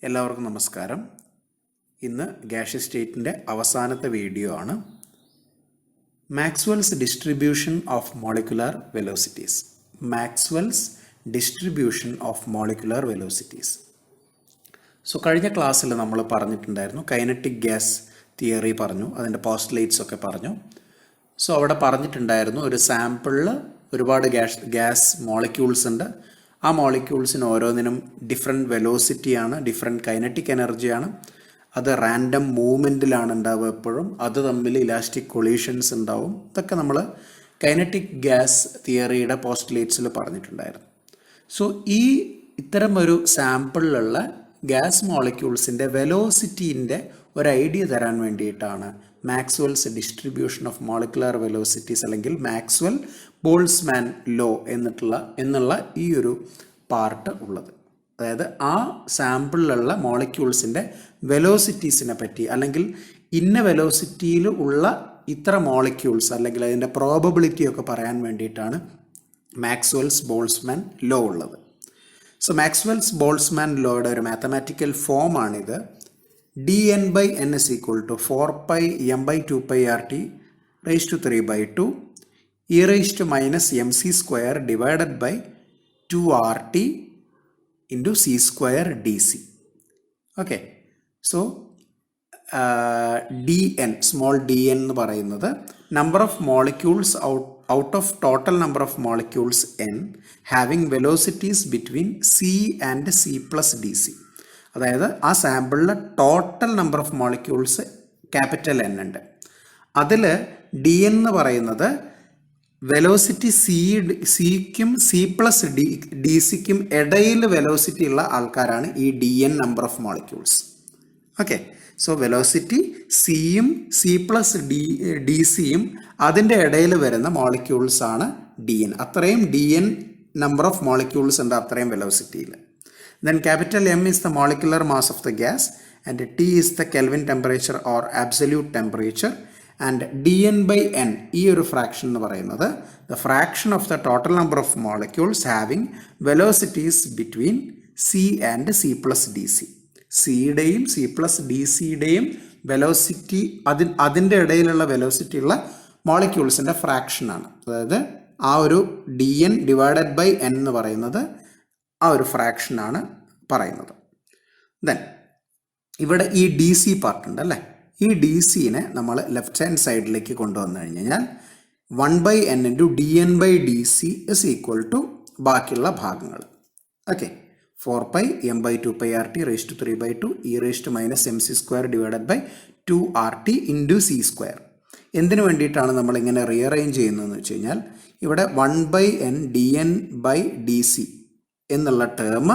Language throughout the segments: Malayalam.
എല്ലാവർക്കും നമസ്കാരം. ഇന്ന് ഗാഷ്യസ് സ്റ്റേറ്റിൻ്റെ അവസാനത്തെ വീഡിയോ ആണ്. Maxwell's distribution of molecular velocities. Maxwell's distribution of molecular velocities. കഴിഞ്ഞ ക്ലാസ്സിൽ നമ്മൾ പറഞ്ഞിട്ടുണ്ടായിരുന്നു, കൈനറ്റിക് ഗ്യാസ് തിയറി പറഞ്ഞു, അതിൻ്റെ പോസ്റ്റുലേറ്റ്സ് ഒക്കെ പറഞ്ഞു. അവിടെ പറഞ്ഞിട്ടുണ്ടായിരുന്നു, ഒരു സാമ്പിളിൽ ഒരുപാട് ഗ്യാസ് മോളിക്യൂൾസ് ഉണ്ട്. ആ മോളിക്യൂൾസിന് ഓരോന്നിനും ഡിഫറെൻറ്റ് വെലോസിറ്റിയാണ്, ഡിഫറെൻറ്റ് കൈനറ്റിക് എനർജിയാണ്. അത് റാൻഡം മൂവ്മെൻറ്റിലാണ് ഉണ്ടാവുക എപ്പോഴും. അത് തമ്മിൽ ഇലാസ്റ്റിക് കൊളീഷൻസ് ഉണ്ടാവും. ഇതൊക്കെ നമ്മൾ കൈനറ്റിക് ഗ്യാസ് തിയറിയുടെ പോസ്റ്റുലേറ്റ്സിൽ പറഞ്ഞിട്ടുണ്ടായിരുന്നു. ഇത്തരം ഒരു സാമ്പിളിലുള്ള ഗ്യാസ് മോളിക്യൂൾസിൻ്റെ വെലോസിറ്റീൻ്റെ ഒരു ഐഡിയ തരാൻ വേണ്ടിയിട്ടാണ് Maxwell's distribution of molecular velocities അല്ലെങ്കിൽ മാക്സ്വെൽ ബോൾസ്മാൻ ലോ എന്നുള്ള ഈ ഒരു പാർട്ട് ഉള്ളത്. അതായത് ആ സാമ്പിളിലുള്ള മോളിക്യൂൾസിൻ്റെ വെലോസിറ്റീസിനെ പറ്റി, അല്ലെങ്കിൽ ഇന്ന വെലോസിറ്റിയിൽ ഉള്ള ഇത്ര മോളിക്യൂൾസ് അല്ലെങ്കിൽ അതിൻ്റെ പ്രോബബിലിറ്റി ഒക്കെ പറയാൻ വേണ്ടിയിട്ടാണ് മാക്സ്വെൽസ് ബോൾസ്മാൻ ലോ ഉള്ളത്. മാക്സ്വെൽസ് ബോൾസ്മാൻ ലോയുടെ ഒരു mathematical ഫോമാണിത്. dn by n is equal to 4 pi m by 2 pi rt raised to 3 by 2 e raised to minus mc square divided by 2 rt into c square dc. Okay, dn, small dn എന്ന് പറയുന്നത് number of molecules out of total number of molecules n having velocities between c and c plus dc. അതായത് ആ സാമ്പിളിൽ total number of molecules capital N ഉണ്ട്. അതിൽ ഡി എൻ എന്ന് പറയുന്നത് വെലോസിറ്റി സിക്കും സി പ്ലസ് ഡി സിക്കും ഇടയിൽ വെലോസിറ്റി ഉള്ള ആൾക്കാരാണ് ഈ D N number of molecules. Okay, velocity സിയും സി പ്ലസ് ഡി സിയും അതിൻ്റെ ഇടയിൽ വരുന്ന മോളിക്യൂൾസ് ആണ് ഡി എൻ. അത്രയും D N number of molecules ഉണ്ട് അത്രയും വെലോസിറ്റിയിൽ. Then capital M is the molecular mass of the gas and T is the Kelvin temperature or absolute temperature, and dn by n ഈ ഒരു ഫ്രാക്ഷൻ എന്ന് പറയുന്നത് the fraction of the total number of molecules having velocities between c and c plus dc. സിയുടെയും സി പ്ലസ് ഡി സിയുടെയും വെലോസിറ്റി, അതിൻ്റെ ഇടയിലുള്ള വെലോസിറ്റി ഉള്ള മോളിക്യൂൾസിൻ്റെ ഫ്രാക്ഷനാണ്. അതായത് ആ ഒരു D N divided by N എന്ന് പറയുന്നത് ആ ഒരു ഫ്രാക്ഷനാണ് പറയുന്നത്. ദെൻ ഇവിടെ ഈ ഡി സി പാർട്ട് ഉണ്ട് അല്ലേ, ഈ ഡി സിനെ നമ്മൾ ലെഫ്റ്റ് ഹാൻഡ് സൈഡിലേക്ക് കൊണ്ടുവന്നു കഴിഞ്ഞാൽ 1 by n into dn by dc is equal to ബാക്കിയുള്ള ഭാഗങ്ങൾ. Okay, 4 pi m by 2 pi rt raised to 3 by 2 e raised to minus mc square divided by 2 rt into c square. എന്തിനു വേണ്ടിയിട്ടാണ് നമ്മളിങ്ങനെ റീഅറേഞ്ച് ചെയ്യുന്നതെന്ന് വെച്ച് കഴിഞ്ഞാൽ, ഇവിടെ 1 by n dn by dc എന്നുള്ള term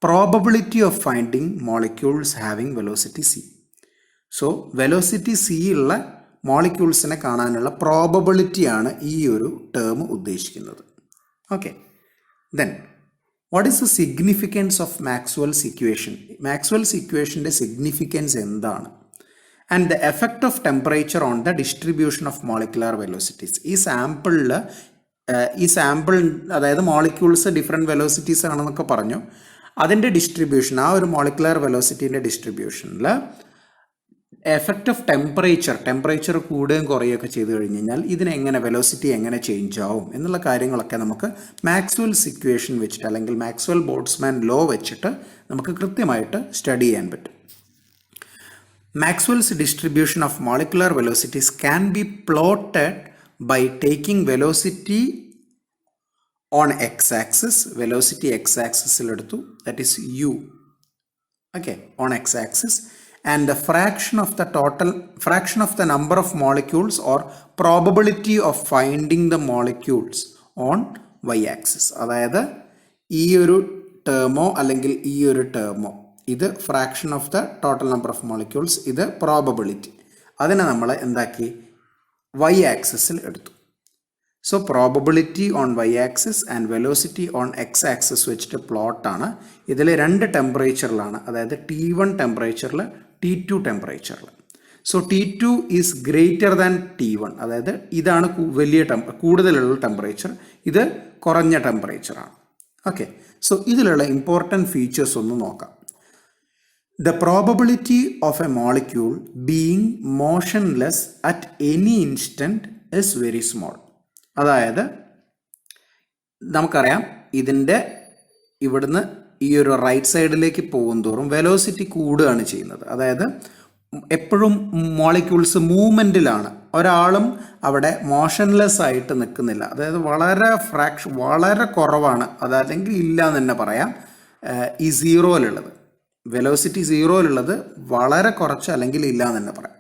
probability of finding molecules having velocity C. Velocity C ഉള്ള മോളിക്യൂൾസിനെ കാണാനുള്ള പ്രോബബിലിറ്റിയാണ് ഈ ഒരു ടേം ഉദ്ദേശിക്കുന്നത്. Okay, then what is the significance of Maxwell's equation? Maxwell's ഇക്വേഷൻ്റെ സിഗ്നിഫിക്കൻസ് എന്താണ്? And the effect of temperature on the distribution of molecular velocities. ഈ സാമ്പിൾ അതായത് മോളിക്യൂൾസ് ഡിഫറെൻറ്റ് വെലോസിറ്റീസ് ആണെന്നൊക്കെ പറഞ്ഞു. അതിൻ്റെ ഡിസ്ട്രിബ്യൂഷൻ, ആ ഒരു മോളിക്കുലാർ വെലോസിറ്റീൻ്റെ ഡിസ്ട്രിബ്യൂഷനിൽ എഫക്റ്റ് ഓഫ് ടെമ്പറേച്ചർ കൂടുകയും കുറയുകയൊക്കെ ചെയ്തു കഴിഞ്ഞ് കഴിഞ്ഞാൽ ഇതിനെങ്ങനെ വെലോസിറ്റി എങ്ങനെ ചേഞ്ച് ആവും എന്നുള്ള കാര്യങ്ങളൊക്കെ നമുക്ക് മാക്സ്വെൽസ് ഇക്വേഷൻ വെച്ചിട്ട് അല്ലെങ്കിൽ മാക്സ്വെൽ ബോൾട്സ്മാൻ ലോ വെച്ചിട്ട് നമുക്ക് കൃത്യമായിട്ട് സ്റ്റഡി ചെയ്യാൻ പറ്റും. Maxwell's distribution of molecular velocities can be plotted by taking velocity on x-axis, velocity x-axis എടുത്തു, that is u, okay, on x-axis, and the fraction of the number of molecules or probability of finding the molecules on y-axis. അതായത് ഈ ഒരു ടേമോ അല്ലെങ്കിൽ ഈ ഒരു ടേമോ, ഇത് fraction of the total number of molecules, ഇത് പ്രോബബിലിറ്റി. അതിനെ നമ്മൾ എന്താക്കി വൈ ആക്സിസിൽ എടുത്തു. Probability on Y axis and velocity on X axis വെച്ചിട്ട് പ്ലോട്ടാണ്. ഇതിൽ 2 ടെമ്പറേച്ചറിലാണ്, അതായത് T1 ടെമ്പറേച്ചറിൽ, T2 ടെമ്പറേച്ചറിൽ. T2 is greater than T1, അതായത് ഇതാണ് കൂടുതലുള്ള ടെമ്പറേച്ചർ, ഇത് കുറഞ്ഞ ടെമ്പറേച്ചറാണ്. ഓക്കെ, ഇതിലുള്ള ഇമ്പോർട്ടൻറ്റ് ഫീച്ചേഴ്സ് ഒന്ന് നോക്കാം. The probability of a molecule being motionless at any instant is very small. അതായത് നമുക്കറിയാം ഇതിൻ്റെ ഇവിടുന്ന് ഈ ഒരു റൈറ്റ് സൈഡിലേക്ക് പോകും തോറും വെലോസിറ്റി കൂടുകയാണ് ചെയ്യുന്നത്. അതായത് എപ്പോഴും മോളിക്യൂൾസ് മൂവ്മെൻറ്റിലാണ്, ഒരാളും അവിടെ മോഷൻലെസ് ആയിട്ട് നിൽക്കുന്നില്ല. അതായത് വളരെ കുറവാണ്, അതല്ലെങ്കിൽ ഇല്ല എന്ന് തന്നെ പറയാം. ഈ സീറോയിലുള്ളത് വെലോസിറ്റി സീറോയിലുള്ളത് വളരെ കുറച്ച് അല്ലെങ്കിൽ ഇല്ല എന്ന് തന്നെ പറയാം.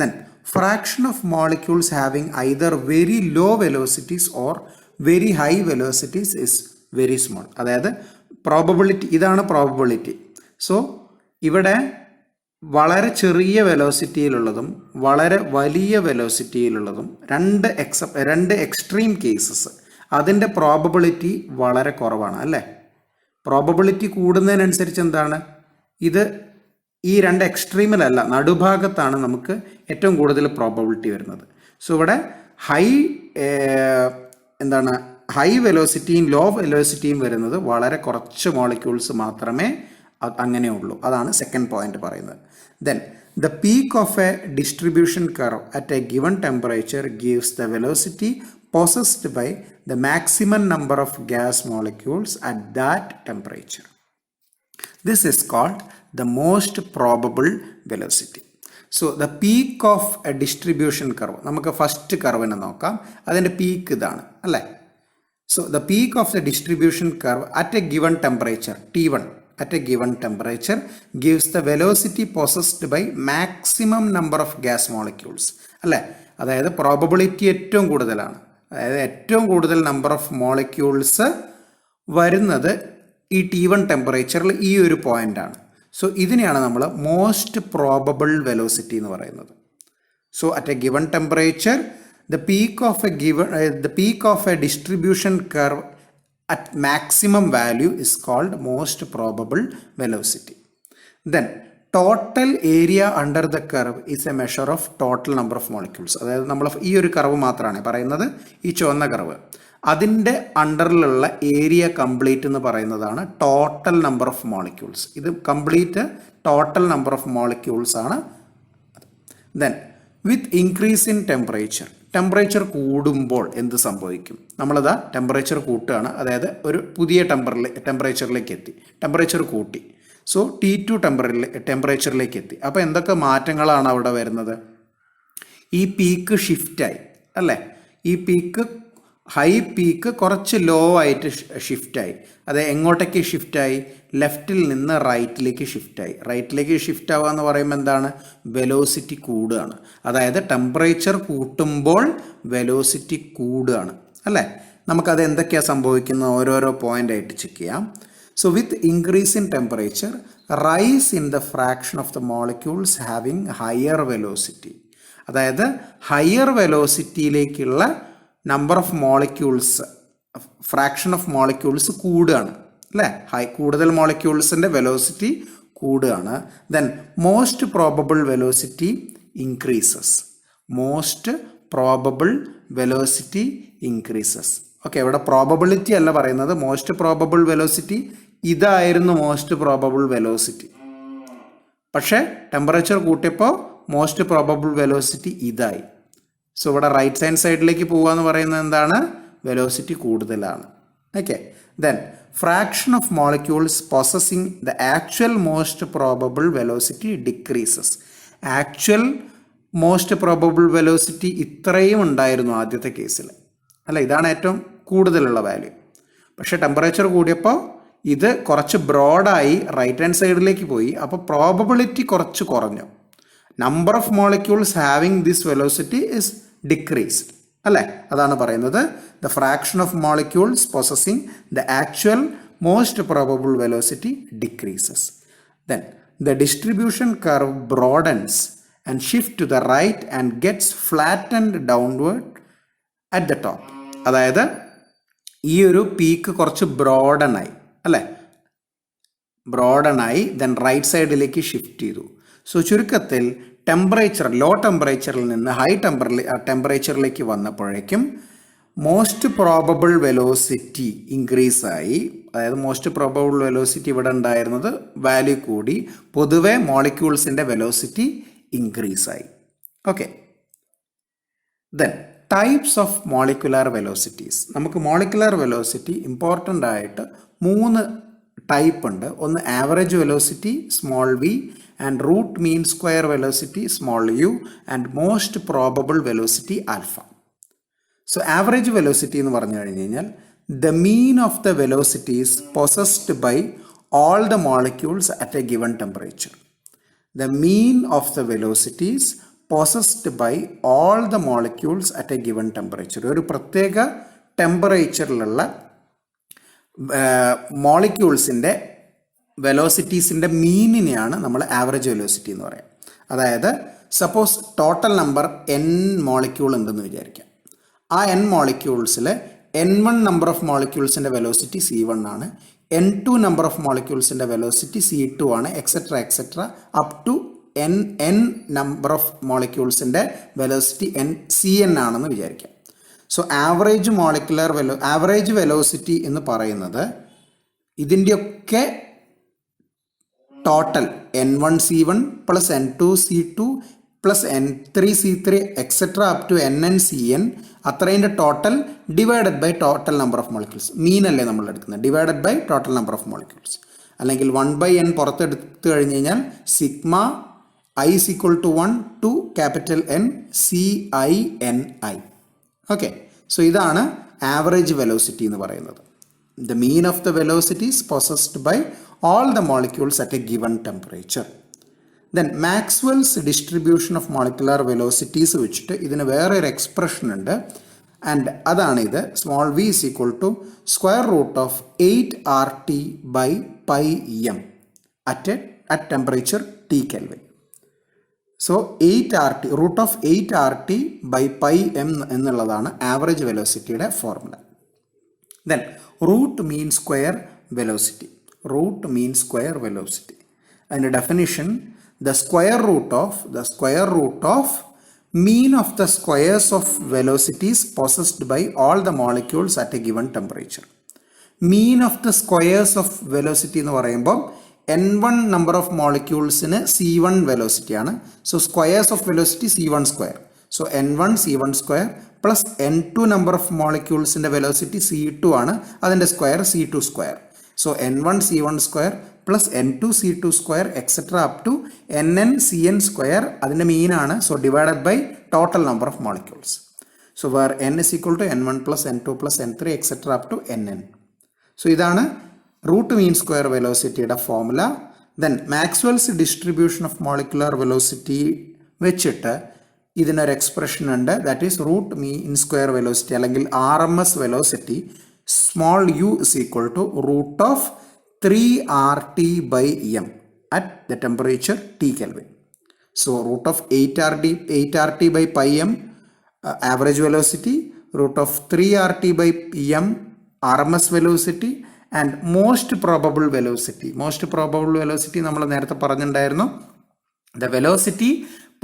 Then fraction of molecules having either very low velocities or very high velocities is very small. അതായത് പ്രോബബിലിറ്റി, ഇതാണ് പ്രോബബിലിറ്റി. സോ ഇവിടെ വളരെ ചെറിയ വെലോസിറ്റിയിലുള്ളതും വളരെ വലിയ വെലോസിറ്റിയിലുള്ളതും രണ്ട് എക്സ്ട്രീം കേസസ്, അതിൻ്റെ പ്രോബബിലിറ്റി വളരെ കുറവാണ് അല്ലേ. പ്രോബബിലിറ്റി കൂടുന്നതിനനുസരിച്ച് എന്താണ്, ഇത് ഈ രണ്ട് എക്സ്ട്രീമിലല്ല, നടുഭാഗത്താണ് നമുക്ക് ഏറ്റവും കൂടുതൽ പ്രോബബിലിറ്റി വരുന്നത്. സോ ഇവിടെ ഹൈ വെലോസിറ്റിയും ലോ വെലോസിറ്റിയും വരുന്നത് വളരെ കുറച്ച് മോളിക്യൂൾസ് മാത്രമേ അങ്ങനെയുള്ളൂ. അതാണ് സെക്കൻഡ് പോയിന്റ് പറയുന്നത്. Then the peak of A distribution curve at A given temperature gives the velocity possessed by the maximum number of gas molecules at that temperature. This is called the most probable velocity. So the peak of a distribution curve, നമുക്ക് ഫസ്റ്റ് കർവിനെ നോക്കാം, അതിൻ്റെ പീക്ക് ഇതാണ് അല്ലേ. So the peak of the distribution curve at a given temperature T1 at a given temperature gives the velocity possessed by maximum number of gas molecules അല്ലേ. അതായത് പ്രോബബിലിറ്റി ഏറ്റവും കൂടുതലാണ്, അതായത് ഏറ്റവും കൂടുതൽ നമ്പർ ഓഫ് മോളിക്യൂൾസ് വരുന്നത് ഈ T1 ടെമ്പറേച്ചറിൽ ഈ ഒരു പോയിൻ്റാണ്. സോ ഇതിനെയാണ് നമ്മൾ മോസ്റ്റ് പ്രോബബിൾ വെലോസിറ്റി എന്ന് പറയുന്നത്. So at A given temperature the peak of a distribution curve at maximum value is called most probable velocity. Then total area under the curve is a measure of total number of molecules. അതായത് നമ്മൾ ഈ ഒരു കർവ് മാത്രമാണ് പറയുന്നത്, ഈ ചുവന്ന കർവ്, അതിൻ്റെ അണ്ടറിലുള്ള ഏരിയ കംപ്ലീറ്റ് എന്ന് പറയുന്നതാണ് ടോട്ടൽ നമ്പർ ഓഫ് മോളിക്യൂൾസ്. ഇത് complete total number of molecules ആണ്. Then with increase in temperature കൂടുമ്പോൾ എന്ത് സംഭവിക്കും? നമ്മളിതാ ടെമ്പറേച്ചർ കൂട്ടുകയാണ്, അതായത് ഒരു പുതിയ ടെമ്പറേച്ചറിലേക്ക് എത്തി, ടെമ്പറേച്ചർ കൂട്ടി. സോ T2 ടെമ്പറേച്ചറിലേക്ക് എത്തി. അപ്പോൾ എന്തൊക്കെ മാറ്റങ്ങളാണ് അവിടെ വരുന്നത്? ഈ പീക്ക് ഷിഫ്റ്റായി അല്ലേ. ഈ ഹൈ പീക്ക് കുറച്ച് ലോ ആയിട്ട് ഷിഫ്റ്റായി. അത് എങ്ങോട്ടേക്ക് ഷിഫ്റ്റായി? ലെഫ്റ്റിൽ നിന്ന് റൈറ്റിലേക്ക് ഷിഫ്റ്റായി. റൈറ്റിലേക്ക് ഷിഫ്റ്റ് ആവുക എന്ന് പറയുമ്പോൾ എന്താണ്? വെലോസിറ്റി കൂടുകയാണ്. അതായത് ടെമ്പറേച്ചർ കൂട്ടുമ്പോൾ വെലോസിറ്റി കൂടുകയാണ് അല്ലേ. നമുക്കത് എന്തൊക്കെയാണ് സംഭവിക്കുന്നത് ഓരോരോ പോയിന്റ് ആയിട്ട് ചെക്ക് ചെയ്യാം. So with increase in temperature rise in the fraction of the molecules having higher velocity. അതായത് ഹയർ വെലോസിറ്റിയിലേക്കുള്ള number of molecules, fraction of molecules കൂടുകയാണ് അല്ലേ. കൂടുതൽ മോളിക്യൂൾസിൻ്റെ വെലോസിറ്റി കൂടുകയാണ്. Then most probable velocity increases. Most probable velocity increases. Okay, ഇവിടെ പ്രോബബിലിറ്റി അല്ല പറയുന്നത്, മോസ്റ്റ് പ്രോബബിൾ വെലോസിറ്റി ഇതായിരുന്നു മോസ്റ്റ് പ്രോബബിൾ വെലോസിറ്റി. പക്ഷേ ടെമ്പറേച്ചർ കൂട്ടിയപ്പോൾ മോസ്റ്റ് പ്രോബബിൾ വെലോസിറ്റി ഇതായി. സോ ഇവിടെ റൈറ്റ് ഹാൻഡ് സൈഡിലേക്ക് പോകുക എന്ന് പറയുന്നത് എന്താണ്? വെലോസിറ്റി കൂടുതലാണ്. Okay, then fraction of molecules possessing the actual most probable velocity decreases. Actual most probable velocity ഇത്രയും ഉണ്ടായിരുന്നു ആദ്യത്തെ കേസിൽ അല്ല, ഇതാണ് ഏറ്റവും കൂടുതലുള്ള വാല്യൂ. പക്ഷേ ടെമ്പറേച്ചർ കൂടിയപ്പോൾ ഇത് കുറച്ച് ബ്രോഡായി റൈറ്റ് ഹാൻഡ് സൈഡിലേക്ക് പോയി. അപ്പോൾ പ്രോബബിലിറ്റി കുറച്ച് കുറഞ്ഞു. Number of molecules having this velocity is decreased അല്ലേ. അതാണ് പറയുന്നത് the fraction of molecules possessing the actual most probable velocity decreases. Then the distribution curve broadens and shift to the right and gets flattened downward at the top. അതായത് ഈ ഒരു പീക്ക് കുറച്ച് ബ്രോഡനായി അല്ലേ, ബ്രോഡനായി ദെൻ റൈറ്റ് സൈഡിലേക്ക് ഷിഫ്റ്റ് ചെയ്തു. സോ ചുരുക്കത്തിൽ ടെമ്പറേച്ചർ ലോ ടെമ്പറേച്ചറിൽ നിന്ന് ഹൈ ടെമ്പറേച്ചറിലേക്ക് വന്നപ്പോഴേക്കും മോസ്റ്റ് പ്രോബബിൾ വെലോസിറ്റി ഇൻക്രീസ് ആയി, അതായത് മോസ്റ്റ് പ്രോബബിൾ വെലോസിറ്റി ഇവിടെ ഉണ്ടായിരുന്നത് വാല്യൂ കൂടി, പൊതുവെ മോളിക്യൂൾസിൻ്റെ വെലോസിറ്റി ഇൻക്രീസ് ആയി. Okay, then types of molecular velocities. നമുക്ക് മോളിക്കുലാർ വെലോസിറ്റി ഇമ്പോർട്ടൻ്റ് ആയിട്ട് 3 ടൈപ്പ് ഉണ്ട്. ഒന്ന് average velocity small V, and root mean square velocity small U, and most probable velocity alpha. So average velocity എന്ന് പറഞ്ഞു കഴിഞ്ഞ് കഴിഞ്ഞാൽ the mean of the velocities possessed by all the molecules at a given temperature. The mean of the velocities possessed by all the molecules at a given temperature. ഒരു പ്രത്യേക ടെമ്പറേച്ചറിലുള്ള മോളിക്യൂൾസിൻ്റെ വെലോസിറ്റീസിൻ്റെ മീനിനെയാണ് നമ്മൾ ആവറേജ് വെലോസിറ്റി എന്ന് പറയാം. അതായത് suppose total number n molecule ഉണ്ടെന്ന് വിചാരിക്കാം. ആ n മോളിക്യൂൾസിൽ n1 നമ്പർ ഓഫ് മോളിക്യൂൾസിൻ്റെ വെലോസിറ്റി c1 ആണ്, n2 നമ്പർ ഓഫ് മോളിക്യൂൾസിൻ്റെ വെലോസിറ്റി c2 ആണ്, etcetera up to n number of മോളിക്യൂൾസിൻ്റെ വെലോസിറ്റി cn ആണെന്ന് വിചാരിക്കാം. സോ ആവറേജ് വെലോസിറ്റി എന്ന് പറയുന്നത് ഇതിൻ്റെയൊക്കെ total n1 c1 plus n2 c2 plus n3 c3 etcetera up to nn cn, അത്രേൻ്റെ total divided by total number of molecules. Mean അല്ലേ നമ്മൾ എടുക്കുന്നത്, divided by total number of molecules. അല്ലെങ്കിൽ 1/n പുറത്തെടുത്ത് കഴിഞ്ഞ് കഴിഞ്ഞാൽ sigma i is equal to 1 to capital N CINI. Okay, so ഇതാണ് ആവറേജ് വെലോസിറ്റി എന്ന് പറയുന്നത്. The mean of the velocities possessed by all the molecules at a given temperature. Then Maxwell's distribution of molecular velocities വെച്ചിട്ട് ഇതിന് വേറൊരു എക്സ്പ്രഷൻ ഉണ്ട്, ആൻഡ് അതാണ് ഇത്. Small v is equal to square root of 8RT by pi m at temperature T Kelvin. So 8RT root of 8RT by pi m എന്നുള്ളതാണ് ആവറേജ് വെലോസിറ്റിയുടെ formula. Then root mean square velocity. അതിൻ്റെ definition the square root of mean of the squares of velocities possessed by all the molecules at a given temperature. Mean of the squares of velocity എന്ന് പറയുമ്പോൾ n1 number of moleculesന് c1 velocity ആണ്. So squares of velocity c1 square. So n1 c1 square plus n2 number of moleculesൻ്റെ velocity c2 ആണ്, അതിൻ്റെ square c2 square. So n1 c1 square plus n2 c2 square etcetera up to nn cn square, അതിൻ്റെ മീനാണ്. So divided by total number of molecules. So where n is equal to n1 plus n2 plus n3 etcetera up to nn. So ഇതാണ് റൂട്ട് മീൻ സ്ക്വയർ വെലോസിറ്റിയുടെ formula. Then Maxwell's distribution of molecular velocity വെച്ചിട്ട് ഇതിനൊരു എക്സ്പ്രഷൻ ഉണ്ട്, that is root mean square velocity അല്ലെങ്കിൽ RMS velocity small u is equal to root of 3RT by m at the temperature T Kelvin. So root of 8RT by pi m average velocity, root of 3RT by m RMS velocity, and most probable velocity. നമ്മൾ നേരത്തെ പറഞ്ഞിട്ടുണ്ടായിരുന്നു, the velocity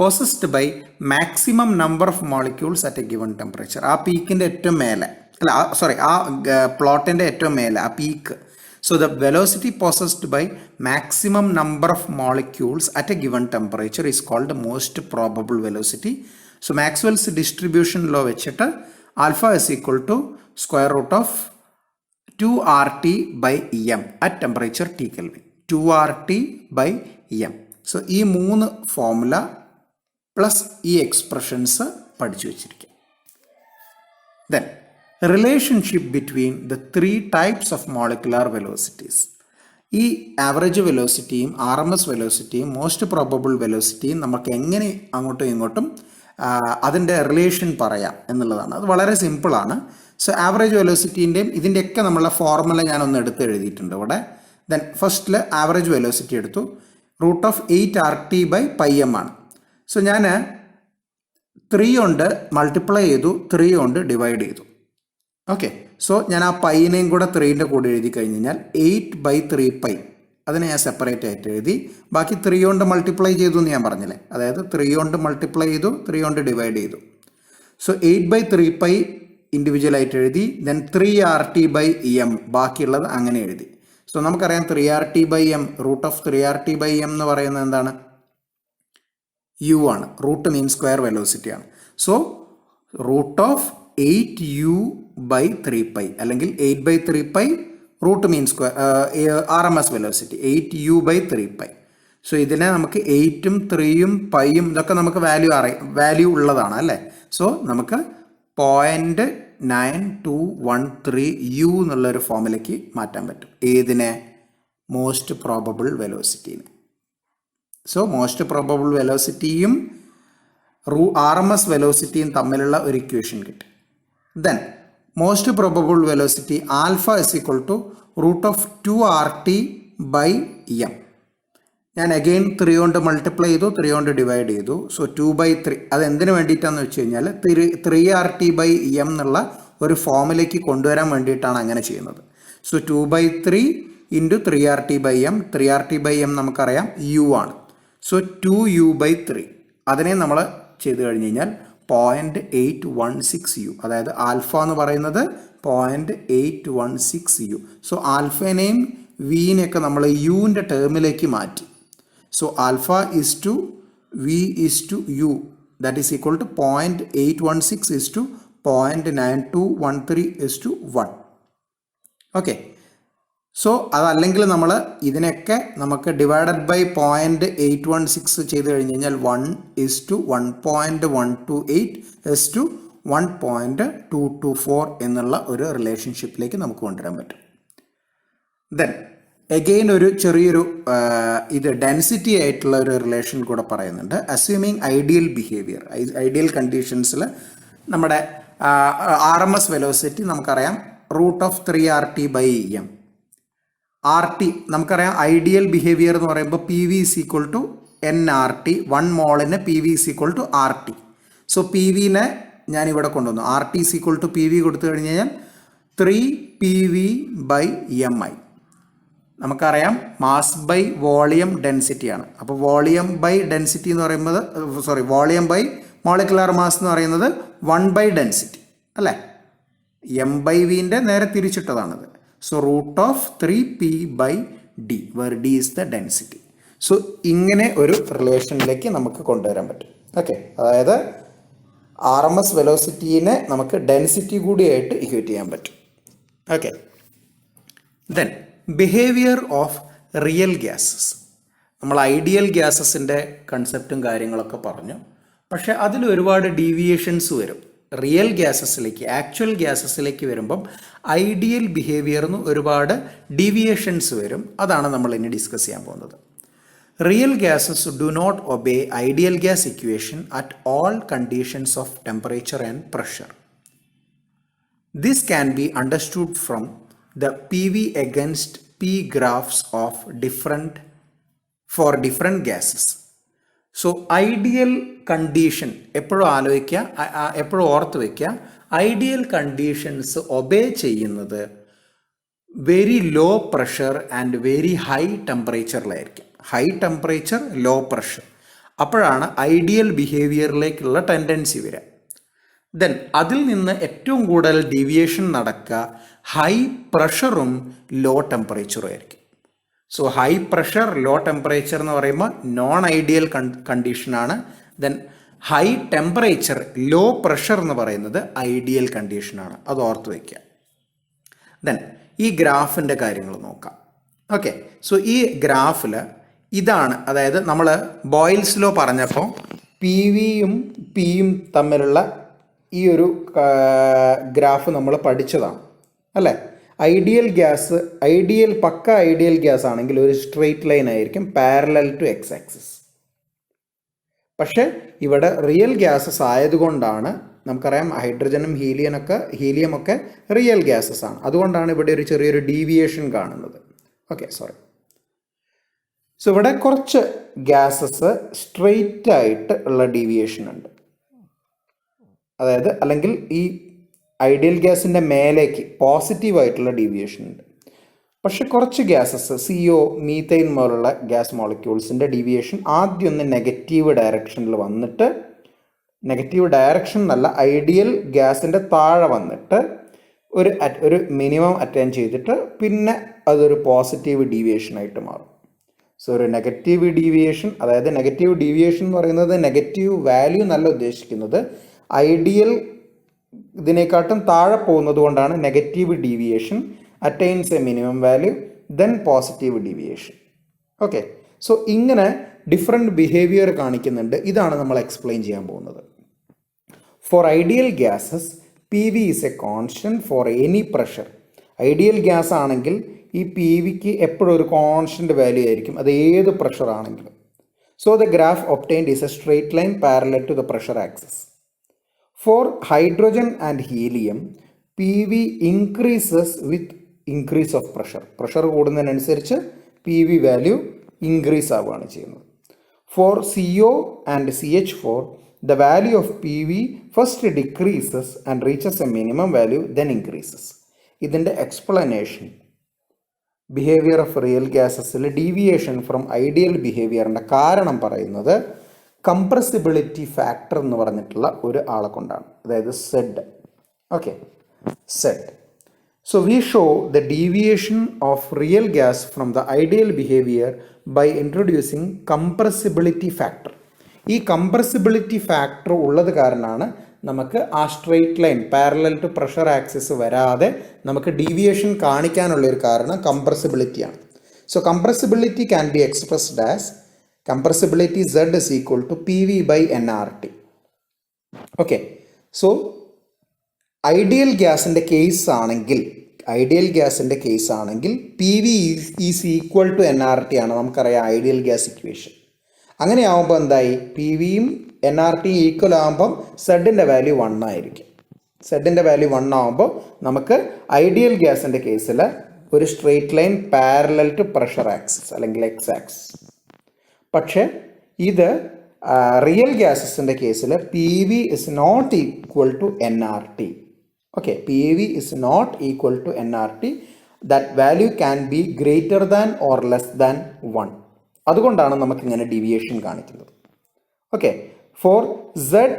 possessed by maximum number of molecules at a given temperature. ആ പീക്കിൻ്റെ ഏറ്റവും മേലെ ആ പ്ലോട്ടിൻ്റെ ഏറ്റവും മേലെ ആ peak. So the velocity possessed by maximum number of molecules at a given temperature is called the most probable velocity. So Maxwell's distribution law വെച്ചിട്ട് alpha is equal to square root of 2RT by m at temperature T Kelvin. 2RT by m. So ഈ 3 ഫോർമുല പ്ലസ് ഈ എക്സ്പ്രഷൻസ് പഠിച്ചു വെച്ചിരിക്കുക. Then relationship between the 3 types of molecular velocities. ഈ ആവറേജ് വെലോസിറ്റിയും RMS വെലോസിറ്റിയും മോസ്റ്റ് പ്രോബബിൾ വെലോസിറ്റിയും നമുക്ക് എങ്ങനെ അങ്ങോട്ടും ഇങ്ങോട്ടും അതിൻ്റെ റിലേഷൻ പറയാം എന്നുള്ളതാണ്. അത് വളരെ സിമ്പിളാണ്. സോ ആവറേജ് വെലോസിറ്റീൻ്റെയും ഇതിൻ്റെയൊക്കെ നമ്മളെ ഫോർമുല ഞാനൊന്ന് എടുത്ത് എഴുതിയിട്ടുണ്ട് ഇവിടെ. ദെൻ ഫസ്റ്റിൽ ആവറേജ് വെലോസിറ്റി എടുത്തു, root of 8RT by pi m ആണ്. സോ ഞാൻ 3 കൊണ്ട് മൾട്ടിപ്ലൈ ചെയ്തു, 3 കൊണ്ട് ഡിവൈഡ് ചെയ്തു. ഓക്കെ, സോ ഞാൻ ആ പൈനെയും കൂടെ 3ൻ്റെ കൂടെ എഴുതി കഴിഞ്ഞ് കഴിഞ്ഞാൽ 8/3 പൈ, അതിനെ ഞാൻ സെപ്പറേറ്റ് ആയിട്ട് എഴുതി. ബാക്കി 3 കൊണ്ട് മൾട്ടിപ്ലൈ ചെയ്തു എന്ന് ഞാൻ പറഞ്ഞില്ലേ, അതായത് 3 കൊണ്ട് മൾട്ടിപ്ലൈ ചെയ്തു, 3 കൊണ്ട് ഡിവൈഡ് ചെയ്തു. സോ 8/3 പൈ ഇൻഡിവിജ്വൽ ആയിട്ട് എഴുതി. ദെൻ 3RT/m ബാക്കിയുള്ളത് അങ്ങനെ എഴുതി. സോ നമുക്കറിയാം 3RT/m റൂട്ട് ഓഫ് 3RT/m എന്ന് പറയുന്നത് എന്താണ്? u ആണ്. റൂട്ട് മീൻ സ്ക്വയർ വെലോസിറ്റി ആണ്. സോ റൂട്ട് ഓഫ് 8u/3π അല്ലെങ്കിൽ 8/3π root mean square RMS velocity 8u/3π. So ഇതിനെ നമുക്ക് 8ഉം 3ഉം പൈയും ഇതൊക്കെ നമുക്ക് വാല്യൂ ഉള്ളതാണ് അല്ലേ. സോ നമുക്ക് 0.9213 എന്നുള്ളൊരു ഫോമിലേക്ക് മാറ്റാൻ പറ്റും. ഏതിനെ? മോസ്റ്റ് പ്രോബബിൾ വെലോസിറ്റീനെ. സോ മോസ്റ്റ് പ്രോബബിൾ വെലോസിറ്റിയും RMS വെലോസിറ്റിയും തമ്മിലുള്ള ഒരു ഇക്വേഷൻ കിട്ടി. Then most probable velocity alpha is equal to root of 2RT/m. ഞാൻ അഗെയിൻ 3 കൊണ്ട് മൾട്ടിപ്ലൈ ചെയ്തു, 3 കൊണ്ട് ഡിവൈഡ് ചെയ്തു. സോ 2/3 അത് എന്തിനു വേണ്ടിയിട്ടാന്ന് വെച്ച് കഴിഞ്ഞാൽ 3RT/m എന്നുള്ള ഒരു ഫോമിലേക്ക് കൊണ്ടുവരാൻ വേണ്ടിയിട്ടാണ് അങ്ങനെ ചെയ്യുന്നത്. So 2/3 into 3RT/m. 3RT/m നമുക്കറിയാം u ആണ്. സോ 2u/3 അതിനെ നമ്മൾ ചെയ്ത് കഴിഞ്ഞ് കഴിഞ്ഞാൽ 0.816u, അതായത് ആൽഫ എന്ന് പറയുന്നത് 0.816u. സോ ആൽഫേനെയും വിനെയൊക്കെ നമ്മൾ യുവിൻ്റെ ടേമിലേക്ക് മാറ്റി. So alpha is to V is to U, that is equal to 0.816 is to 0.9213 is to 1. Okay. So അതല്ലെങ്കിൽ നമ്മൾ ഇതിനൊക്കെ നമുക്ക് ഡിവൈഡഡ് ബൈ 0.816 ചെയ്ത് കഴിഞ്ഞ് കഴിഞ്ഞാൽ 1:1.128:1.224 എന്നുള്ള ഒരു റിലേഷൻഷിപ്പിലേക്ക് നമുക്ക് കൊണ്ടുവരാൻ പറ്റും. ദെൻ എഗെയിൻ ഒരു ചെറിയൊരു ഇത് ഡെൻസിറ്റി ആയിട്ടുള്ള ഒരു റിലേഷൻ കൂടെ പറയുന്നുണ്ട്. അസ്യൂമിങ് ഐഡിയൽ ബിഹേവിയർ, ഐഡിയൽ കണ്ടീഷൻസിൽ നമ്മുടെ RMS വെലോസിറ്റി നമുക്കറിയാം റൂട്ട് ഓഫ് 3RT/m. RT നമുക്കറിയാം ഐഡിയൽ ബിഹേവിയർ എന്ന് പറയുമ്പോൾ PV is equal to nRT. 1 മോളിന് PV is equal to RT. So PVനെ ഞാൻ ഇവിടെ കൊണ്ടുവന്നു. RT is equal to PV കൊടുത്തു കഴിഞ്ഞ് കഴിഞ്ഞാൽ 3PV/mi. നമുക്കറിയാം മാസ് ബൈ വോളിയം ഡെൻസിറ്റി ആണ്. അപ്പോൾ വോളിയം ബൈ ഡെൻസിറ്റി എന്ന് പറയുന്നത് വോളിയം ബൈ മോളിക്കുലാർ മാസ് എന്ന് പറയുന്നത് 1/ഡെൻസിറ്റി അല്ലേ. m/vൻ്റെ നേരെ തിരിച്ചിട്ടതാണത്. So root of 3p/d where d is the density. So ഇങ്ങനെ ഒരു റിലേഷനിലേക്ക് നമുക്ക് കൊണ്ടുവരാൻ പറ്റും. ഓക്കെ, അതായത് RMS വെലോസിറ്റീനെ നമുക്ക് ഡെൻസിറ്റി കൂടിയായിട്ട് ഇക്വേറ്റ് ചെയ്യാൻ പറ്റും. Okay. Then behaviour of real gases. നമ്മൾ ഐഡിയൽ ഗ്യാസസിൻ്റെ കൺസെപ്റ്റും കാര്യങ്ങളൊക്കെ പറഞ്ഞു. പക്ഷെ അതിൽ ഒരുപാട് ഡീവിയേഷൻസ് വരും. റിയൽ ഗ്യാസസിലേക്ക്, ആക്ച്വൽ ഗ്യാസസിലേക്ക് വരുമ്പം ഐഡിയൽ ബിഹേവിയറിന് ഒരുപാട് ഡീവിയേഷൻസ് വരും. അതാണ് നമ്മൾ ഇനി ഡിസ്കസ് ചെയ്യാൻ പോകുന്നത്. Real gases do not obey ideal gas equation at all conditions of temperature and pressure. This can be understood from the PV against P graphs of different gases. So ideal condition എപ്പോഴും ആലോചിക്കുക, എപ്പോഴും ഓർത്ത് വയ്ക്കുക, ഐഡിയൽ കണ്ടീഷൻസ് ഒബേ ചെയ്യുന്നത് very low pressure and very high ടെമ്പറേച്ചറിലായിരിക്കും. ഹൈ ടെമ്പറേച്ചർ, ലോ പ്രഷർ, അപ്പോഴാണ് ഐഡിയൽ ബിഹേവിയറിലേക്കുള്ള ടെൻഡൻസി വരിക. ദെൻ അതിൽ നിന്ന് ഏറ്റവും കൂടുതൽ ഡീവിയേഷൻ നടക്കുക ഹൈ പ്രഷറും ലോ ടെമ്പറേച്ചറും ആയിരിക്കും. So high pressure, low temperature എന്ന് പറയുമ്പോൾ നോൺ ഐഡിയൽ കണ്ടീഷനാണ്. Then high temperature, low pressure എന്ന് പറയുന്നത് ഐഡിയൽ കണ്ടീഷനാണ്. അത് ഓർത്ത് വയ്ക്കുക. ദെൻ ഈ ഗ്രാഫിൻ്റെ കാര്യങ്ങൾ നോക്കാം. ഓക്കെ. സോ ഈ ഗ്രാഫിൽ ഇതാണ്, അതായത് നമ്മൾ ബോയിൽസ് ലോ പറഞ്ഞപ്പോൾ PVയും Pയും തമ്മിലുള്ള ഈ ഒരു ഗ്രാഫ് നമ്മൾ പഠിച്ചതാണ് അല്ലേ. ഐഡിയൽ ഗ്യാസ്, പക്ക ഐഡിയൽ ഗ്യാസ് ആണെങ്കിൽ ഒരു സ്ട്രെയിറ്റ് ലൈൻ ആയിരിക്കും പാരലൽ ടു എക്സ് ആക്സിസ്. പക്ഷെ ഇവിടെ റിയൽ ഗ്യാസസ് ആയതുകൊണ്ടാണ്, നമുക്കറിയാം ഹൈഡ്രജനും ഹീലിയമൊക്കെ റിയൽ ഗ്യാസസ് ആണ്. അതുകൊണ്ടാണ് ഇവിടെ ഒരു ചെറിയൊരു ഡീവിയേഷൻ കാണുന്നത്. Okay, sorry. സോ ഇവിടെ കുറച്ച് ഗ്യാസസ് സ്ട്രെയിറ്റ് ആയിട്ട് ഉള്ള ഡീവിയേഷൻ ഉണ്ട്. അതായത് അല്ലെങ്കിൽ ഈ ഐഡിയൽ ഗ്യാസിൻ്റെ മേലേക്ക് പോസിറ്റീവായിട്ടുള്ള ഡീവിയേഷൻ ഉണ്ട്. പക്ഷെ കുറച്ച് ഗ്യാസസ്, CO, മീത്തൈൻ പോലുള്ള ഗ്യാസ് മോളിക്യൂൾസിൻ്റെ ഡീവിയേഷൻ ആദ്യം ഒന്ന് നെഗറ്റീവ് ഡയറക്ഷനിൽ വന്നിട്ട് നെഗറ്റീവ് ഡയറക്ഷൻ എന്നല്ല, ഐഡിയൽ ഗ്യാസിൻ്റെ താഴെ വന്നിട്ട് ഒരു മിനിമം അറ്റൈൻ ചെയ്തിട്ട് പിന്നെ അതൊരു പോസിറ്റീവ് ഡീവിയേഷനായിട്ട് മാറും. സോ ഒരു നെഗറ്റീവ് ഡീവിയേഷൻ, അതായത് നെഗറ്റീവ് ഡീവിയേഷൻ എന്ന് പറയുന്നത് നെഗറ്റീവ് വാല്യൂ എന്നല്ല ഉദ്ദേശിക്കുന്നത്, ഐഡിയൽ ഇതിനെക്കാട്ടും താഴെ പോകുന്നത് കൊണ്ടാണ് negative deviation. Attains a minimum value then positive deviation. Okay, so ഇങ്ങനെ ഡിഫറെൻറ്റ് ബിഹേവിയർ കാണിക്കുന്നുണ്ട്. ഇതാണ് നമ്മൾ എക്സ്പ്ലെയിൻ ചെയ്യാൻ പോകുന്നത്. For ideal gases P V is a constant for any pressure. Ideal ഗ്യാസ് ആണെങ്കിൽ ഈ പി വിക്ക് എപ്പോഴും ഒരു കോൺസ്റ്റൻറ്റ് വാല്യൂ ആയിരിക്കും, അത് ഏത് പ്രഷർ ആണെങ്കിലും. So the graph obtained is a straight line parallel to the pressure axis. For hydrogen and helium P V increases with increase of pressure. Pressure കൂടുന്നതിനനുസരിച്ച് പി വി വാല്യൂ ഇൻക്രീസ് ആവുകയാണ് ചെയ്യുന്നത്. For CO and CH4 the value of PV first decreases and reaches a minimum value then increases. ഇതിൻ്റെ എക്സ്പ്ലനേഷൻ ബിഹേവിയർ ഓഫ് റിയൽ ഗ്യാസസിൽ ഡീവിയേഷൻ ഫ്രം ഐഡിയൽ ബിഹേവിയറിൻ്റെ കാരണം പറയുന്നത് കംപ്രസിബിലിറ്റി ഫാക്ടർ എന്ന് പറഞ്ഞിട്ടുള്ള ഒരു ആളെ കൊണ്ടാണ്, അതായത് Z. Okay, Z. So we show the deviation of real gas from the ideal behavior by introducing compressibility factor. ഈ കംപ്രസിബിലിറ്റി ഫാക്ടർ ഉള്ളത് കാരണമാണ് നമുക്ക് ആ straight line parallel to pressure axis വരാതെ നമുക്ക് ഡീവിയേഷൻ കാണിക്കാനുള്ളൊരു കാരണം കംപ്രസിബിലിറ്റിയാണ്. So compressibility can be expressed as compressibility Z is equal to PV by nRT. Okay, so ideal ഗ്യാസിൻ്റെ കേസ് ആണെങ്കിൽ P V is equal to NRT ആണ്. നമുക്കറിയാം ഐഡിയൽ ഗ്യാസ് ഇക്വേഷൻ. അങ്ങനെ ആകുമ്പോൾ എന്തായി, പി വിയും NRT ഈക്വൽ ആകുമ്പം സെഡിൻ്റെ വാല്യൂ 1 ആയിരിക്കും. സെഡിൻ്റെ വാല്യൂ 1 ആകുമ്പോൾ നമുക്ക് ഐഡിയൽ ഗ്യാസിൻ്റെ കേസിൽ ഒരു straight line parallel to pressure axis അല്ലെങ്കിൽ എക്സ് ആക്സിസ്. പക്ഷേ ഇത് റിയൽ ഗ്യാസസിൻ്റെ കേസിൽ P V is not equal to NRT. Okay, PV is not equal to NRT. That value can be greater than or less than 1. അതുകൊണ്ടാണ് നമുക്കിങ്ങനെ ഡീവിയേഷൻ കാണിക്കുന്നത്. Okay, for Z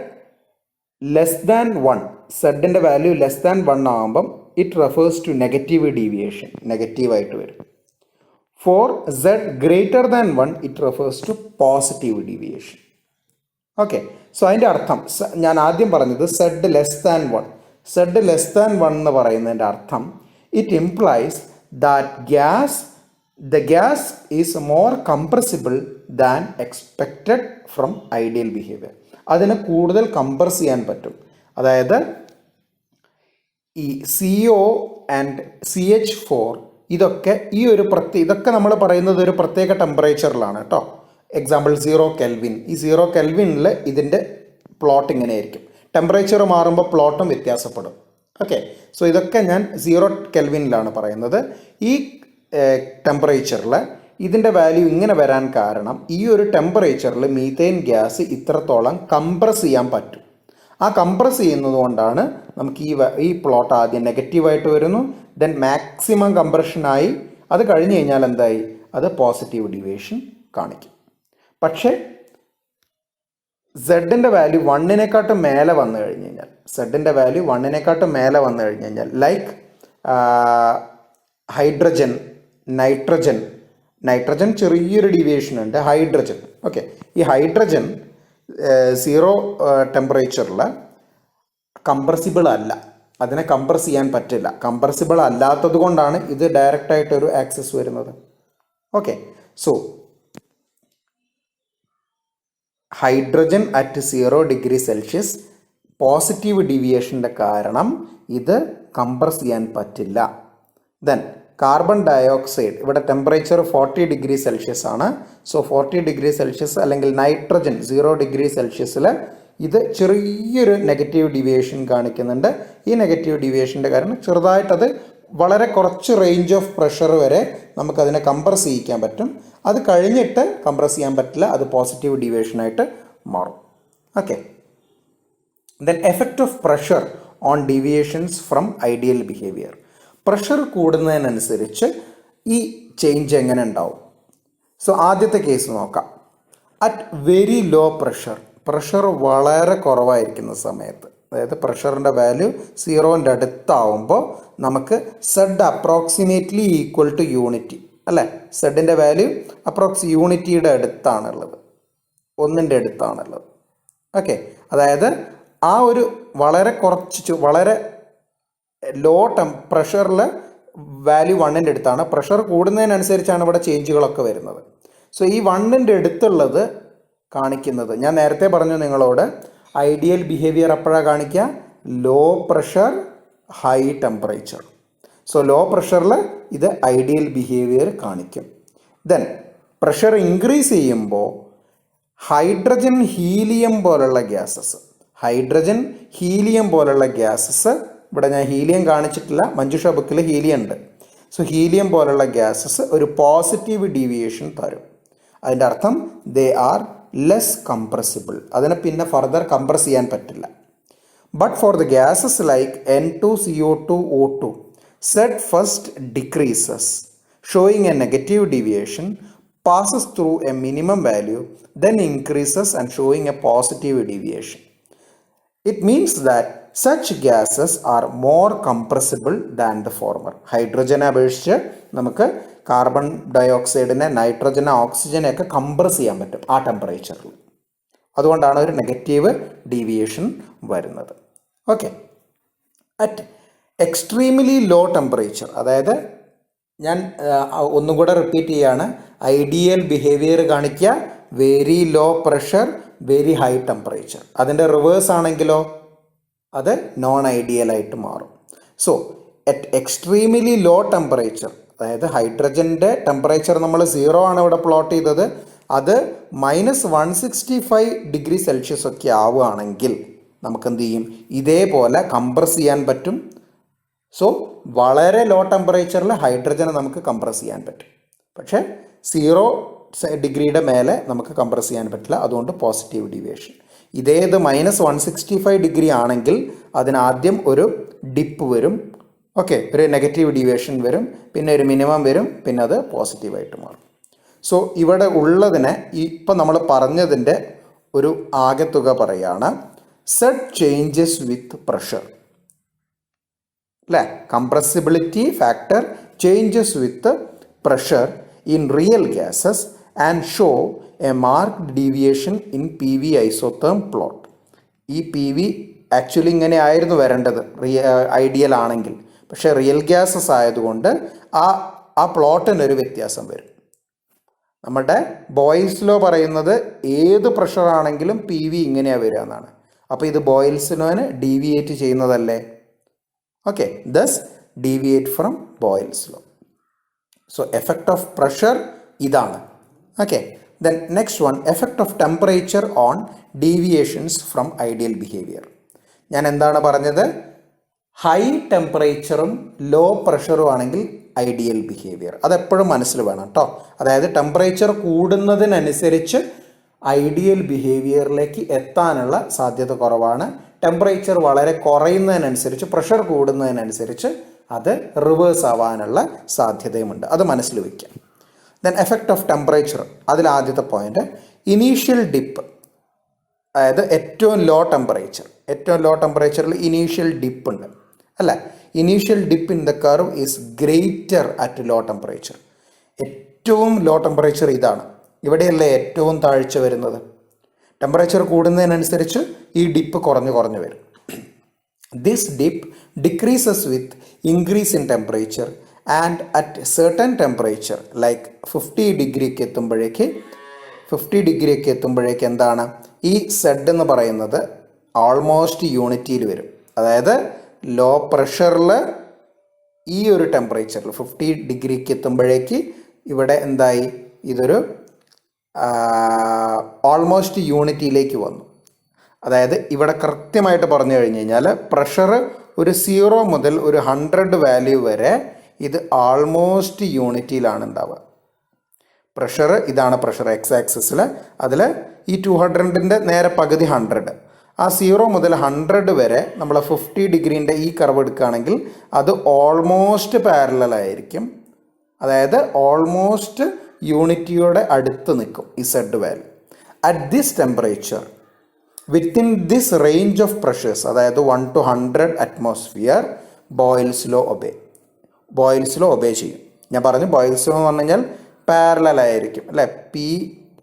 less than 1, സെഡിൻ്റെ വാല്യൂ ലെസ് ദാൻ 1 ആകുമ്പം it refers to negative deviation, നെഗറ്റീവായിട്ട് വരും. For Z greater than 1 it refers to positive deviation. Okay, so അതിൻ്റെ അർത്ഥം ഞാൻ ആദ്യം പറഞ്ഞത് zed less than 1. Zed less than 1 എന്ന് പറയുന്നതിൻ്റെ അർത്ഥം it implies that the gas is more compressible than expected from ideal behavior. അതിന് കൂടുതൽ കംപ്രസ് ചെയ്യാൻ പറ്റും. അതായത് ഈ CO ആൻഡ് CH4 ഇതൊക്കെ നമ്മൾ പറയുന്നത് ഒരു പ്രത്യേക ടെമ്പറേച്ചറിലാണ് കേട്ടോ. Example 0 Kelvin. ഈ 0 Kelvinൽ ഇതിൻ്റെ പ്ലോട്ട് ഇങ്ങനെ ആയിരിക്കും. ടെമ്പറേച്ചർ മാറുമ്പോൾ പ്ലോട്ടും വ്യത്യാസപ്പെടും. ഓക്കെ, സോ ഇതൊക്കെ ഞാൻ 0 Kelvinലാണ് പറയുന്നത്. ഈ ടെമ്പറേച്ചറിൽ ഇതിൻ്റെ വാല്യൂ ഇങ്ങനെ വരാൻ കാരണം ഈ ഒരു ടെമ്പറേച്ചറിൽ മീഥെയിൻ ഗ്യാസ് ഇത്രത്തോളം കംപ്രസ് ചെയ്യാൻ പറ്റും. ആ കംപ്രസ് ചെയ്യുന്നത് കൊണ്ടാണ് നമുക്ക് ഈ പ്ലോട്ട് ആദ്യം നെഗറ്റീവായിട്ട് വരുന്നു, ദെൻ മാക്സിമം കംപ്രഷനായി, അത് കഴിഞ്ഞ് കഴിഞ്ഞാൽ എന്തായി, അത് പോസിറ്റീവ് ഡീവിയേഷൻ കാണിക്കും. പക്ഷേ സെഡിൻ്റെ വാല്യൂ 1-നേക്കാട്ടും മേലെ വന്നു കഴിഞ്ഞ് കഴിഞ്ഞാൽ ലൈക്ക് ഹൈഡ്രജൻ, നൈട്രജൻ ചെറിയൊരു ഡീവിയേഷൻ ഉണ്ട്. ഹൈഡ്രജൻ, ഓക്കെ, ഈ ഹൈഡ്രജൻ 0 ടെമ്പറേച്ചറിൽ കംപ്രസിബിൾ അല്ല, അതിനെ കംപ്രസ് ചെയ്യാൻ പറ്റില്ല. കംപ്രസിബിൾ അല്ലാത്തത് കൊണ്ടാണ് ഇത് ഡയറക്റ്റായിട്ടൊരു ആക്സസ് വരുന്നത്. Okay, so hydrogen at 0 degree Celsius positive ഡീവിയേഷൻ്റെ കാരണം ഇത് കംപ്രസ് ചെയ്യാൻ പറ്റില്ല. ദെൻ കാർബൺ ഡയോക്സൈഡ്, ഇവിടെ ടെമ്പറേച്ചർ 40 ഡിഗ്രി സെൽഷ്യസ് ആണ്. സോ 40 ഡിഗ്രി സെൽഷ്യസ് അല്ലെങ്കിൽ നൈട്രജൻ 0 ഡിഗ്രി സെൽഷ്യസിൽ ഇത് ചെറിയൊരു നെഗറ്റീവ് ഡീവിയേഷൻ കാണിക്കുന്നുണ്ട്. ഈ നെഗറ്റീവ് ഡീവിയേഷൻ്റെ കാരണം ചെറുതായിട്ടത് വളരെ കുറച്ച് റേഞ്ച് ഓഫ് പ്രഷർ വരെ നമുക്കതിനെ കംപ്രസ് ചെയ്യിക്കാൻ പറ്റും. അത് കഴിഞ്ഞിട്ട് കംപ്രസ് ചെയ്യാൻ പറ്റില്ല, അത് പോസിറ്റീവ് ഡീവിയേഷനായിട്ട് മാറും. Okay, then effect of pressure on deviations from ideal behaviour. Pressure കൂടുന്നതിനനുസരിച്ച് ഈ ചേഞ്ച് എങ്ങനെ ഉണ്ടാവും? സോ ആദ്യത്തെ കേസ് നോക്കാം. At very low pressure pressure വളരെ കുറവായിരിക്കുന്ന സമയത്ത്, അതായത് പ്രഷറിൻ്റെ വാല്യൂ 0ൻ്റെ അടുത്താവുമ്പോൾ നമുക്ക് Z approximately equal to unity അല്ലേ, സെഡിൻ്റെ വാല്യൂ യൂണിറ്റിയുടെ അടുത്താണുള്ളത്, 1ൻ്റെ അടുത്താണുള്ളത്. ഓക്കെ, അതായത് ആ ഒരു വളരെ വളരെ ലോ പ്രഷറിൽ വാല്യൂ 1ൻ്റെ അടുത്താണ്. പ്രഷർ കൂടുന്നതിനനുസരിച്ചാണ് ഇവിടെ ചേഞ്ചുകളൊക്കെ വരുന്നത്. സോ ഈ 1ൻ്റെ അടുത്തുള്ളത് കാണിക്കുന്നത്, ഞാൻ നേരത്തെ പറഞ്ഞു നിങ്ങളോട്, ഐഡിയൽ ബിഹേവിയർ എപ്പോഴാണ് കാണിക്കുക? Low pressure high temperature. So low പ്രഷറിൽ ഇത് ഐഡിയൽ ബിഹേവിയർ കാണിക്കും. ദെൻ പ്രഷർ ഇൻക്രീസ് ചെയ്യുമ്പോൾ ഹൈഡ്രജൻ ഹീലിയം പോലുള്ള ഗ്യാസസ് ഇവിടെ ഞാൻ ഹീലിയം കാണിച്ചിട്ടില്ല, മഞ്ജുഷ ബുക്കിൽ ഹീലിയം ഉണ്ട്. സോ ഹീലിയം പോലുള്ള ഗ്യാസസ് ഒരു പോസിറ്റീവ് ഡീവിയേഷൻ തരും. അതിൻ്റെ അർത്ഥം ദേ ആർ ലെസ് കംപ്രസിബിൾ, അതിനെ പിന്നെ ഫർദർ കംപ്രസ് ചെയ്യാൻ പറ്റില്ല. But for the gases like N2CO2O2 Z first decreases showing a negative deviation, passes through a minimum value, then increases and showing a positive deviation. It means that such gases are more compressible than the former. ഹൈഡ്രജനെ അപേക്ഷിച്ച് നമുക്ക് കാർബൺ ഡയോക്സൈഡിനെ, നൈട്രജനെ, ഓക്സിജനെ ഒക്കെ കംപ്രസ് ചെയ്യാൻ പറ്റും ആ ടെമ്പറേച്ചറിൽ. അതുകൊണ്ടാണ് ഒരു നെഗറ്റീവ് ഡീവിയേഷൻ വരുന്നത്. Okay, at extremely low temperature, അതായത് ഞാൻ ഒന്നും കൂടെ റിപ്പീറ്റ് ചെയ്യാണ്, ഐഡിയൽ ബിഹേവിയർ കാണിക്കുക very low pressure very high temperature. അതിൻ്റെ റിവേഴ്സ് ആണെങ്കിലോ അത് നോൺ ഐഡിയൽ ആയിട്ട് മാറും. So at extremely low temperature, അതായത് ഹൈഡ്രജൻ്റെ ടെമ്പറേച്ചർ നമ്മൾ 0 ആണ് ഇവിടെ പ്ലോട്ട് ചെയ്തത്, അത് -165 ഡിഗ്രി സെൽഷ്യസ് ഒക്കെ ആവുകയാണെങ്കിൽ നമുക്ക് എന്ത് ചെയ്യും? ഇതേപോലെ കംപ്രസ് ചെയ്യാൻ പറ്റും. സോ വളരെ ലോ ടെമ്പറേച്ചറിൽ ഹൈഡ്രജനെ നമുക്ക് കംപ്രസ് ചെയ്യാൻ പറ്റും, പക്ഷേ 0 ഡിഗ്രിയുടെ മേലെ നമുക്ക് കംപ്രസ് ചെയ്യാൻ പറ്റില്ല. അതുകൊണ്ട് പോസിറ്റീവ് ഡീവിയേഷൻ. ഇതേത് -165 ഡിഗ്രി ആണെങ്കിൽ അതിനാദ്യം ഒരു ഡിപ്പ് വരും, ഓക്കെ, ഒരു നെഗറ്റീവ് ഡീവിയേഷൻ വരും, പിന്നെ ഒരു മിനിമം വരും, പിന്നെ അത് പോസിറ്റീവായിട്ട് മാറും. സോ ഇവിടെ ഉള്ളതിനെ ഇപ്പം നമ്മൾ പറഞ്ഞതിൻ്റെ ഒരു ആകെത്തുക പറയുകയാണ്. സെഡ് ചേഞ്ചസ് വിത്ത് പ്രഷർ, അല്ലേ? Compressibility factor changes with pressure in real gases and show a marked deviation in PV isotherm plot. ഈ PV ആക്ച്വലി ഇങ്ങനെ ആയിരുന്നു വരേണ്ടത് ഐഡിയൽ ആണെങ്കിൽ, പക്ഷേ റിയൽ ഗ്യാസസ് ആയതുകൊണ്ട് ആ പ്ലോട്ടിനൊരു വ്യത്യാസം വരും. നമ്മുടെ ബോയിൽസ് ലോ പറയുന്നത് ഏത് പ്രഷർ ആണെങ്കിലും PV ഇങ്ങനെയാണ് വരിക എന്നാണ്. അപ്പോൾ ഇത് ബോയിൽസിനെ ഡീവിയേറ്റ് ചെയ്യുന്നതല്ലേ? Okay, thus deviate from Boyle's law. So effect of pressure ഇതാണ്. Okay, then next one, effect of temperature on deviations from ideal behavior. ഞാൻ എന്താണ് പറഞ്ഞത്? ഹൈ ടെമ്പറേച്ചറും ലോ പ്രഷറും ആണെങ്കിൽ ഐഡിയൽ ബിഹേവിയർ. അതെപ്പോഴും മനസ്സിൽ വേണം കേട്ടോ. അതായത് ടെമ്പറേച്ചർ കൂടുന്നതിനനുസരിച്ച് ഐഡിയൽ ബിഹേവിയറിലേക്ക് എത്താനുള്ള സാധ്യത കുറവാണ്. ടെമ്പറേച്ചർ വളരെ കുറയുന്നതിനനുസരിച്ച്, പ്രഷർ കൂടുന്നതിനനുസരിച്ച് അത് റിവേഴ്സ് ആവാനുള്ള സാധ്യതയുമുണ്ട്. അത് മനസ്സിൽ വയ്ക്കാം. ദെൻ എഫക്റ്റ് ഓഫ് ടെമ്പറേച്ചർ, അതിലാദ്യത്തെ പോയിന്റ് ഇനീഷ്യൽ ഡിപ്പ്, അതായത് ഏറ്റവും ലോ ടെമ്പറേച്ചറിൽ ഇനീഷ്യൽ ഡിപ്പ് ഉണ്ട് അല്ലേ? Initial dip in the curve is greater at low temperature. ഏറ്റവും ലോ ടെമ്പറേച്ചർ ഇതാണ്, ഇവിടെയല്ലേ ഏറ്റവും താഴ്ച വരുന്നത്. ടെമ്പറേച്ചർ കൂടുന്നതിനനുസരിച്ച് ഈ ഡിപ്പ് കുറഞ്ഞു വരും. This dip decreases with increase in temperature and at certain temperature like 50 ഡിഗ്രിക്ക് എത്തുമ്പോഴേക്ക് എന്താണ് ഈ സെഡ് എന്ന് പറയുന്നത് ഓൾമോസ്റ്റ് യൂണിറ്റിയിൽ വരും. അതായത് ലോ പ്രഷറിൽ ഈ ഒരു ടെമ്പറേച്ചറിൽ 50 ഡിഗ്രിക്ക് എത്തുമ്പോഴേക്ക് ഇവിടെ എന്തായി? ഇതൊരു ഓൾമോസ്റ്റ് യൂണിറ്റിയിലേക്ക് വന്നു. അതായത് ഇവിടെ കൃത്യമായിട്ട് പറഞ്ഞു കഴിഞ്ഞ് കഴിഞ്ഞാൽ പ്രഷർ ഒരു 0 മുതൽ ഒരു 100 വാല്യൂ വരെ ഇത് ആൾമോസ്റ്റ് യൂണിറ്റിയിലാണ് ഉണ്ടാവുക. പ്രഷർ ഇതാണ് പ്രഷർ എക്സ് ആക്സിസിൽ. അതിൽ ഈ 200ൻ്റെ നേരെ പകുതി 100. ആ 0 മുതൽ 100 വരെ നമ്മൾ 50 ഡിഗ്രീൻ്റെ ഈ കർവ് എടുക്കുകയാണെങ്കിൽ അത് ഓൾമോസ്റ്റ് പാരലലായിരിക്കും. അതായത് ഓൾമോസ്റ്റ് യൂണിറ്റിയുടെ അടുത്ത് നിൽക്കും ഈ Z value. At this temperature within this range of pressures, അതായത് 1 to 100 atmosphere, Boyle's law obey ചെയ്യും. ഞാൻ പറഞ്ഞു ബോയിൽസ് ലോ എന്ന് പറഞ്ഞു കഴിഞ്ഞാൽ പാരലൽ ആയിരിക്കും അല്ലേ, പി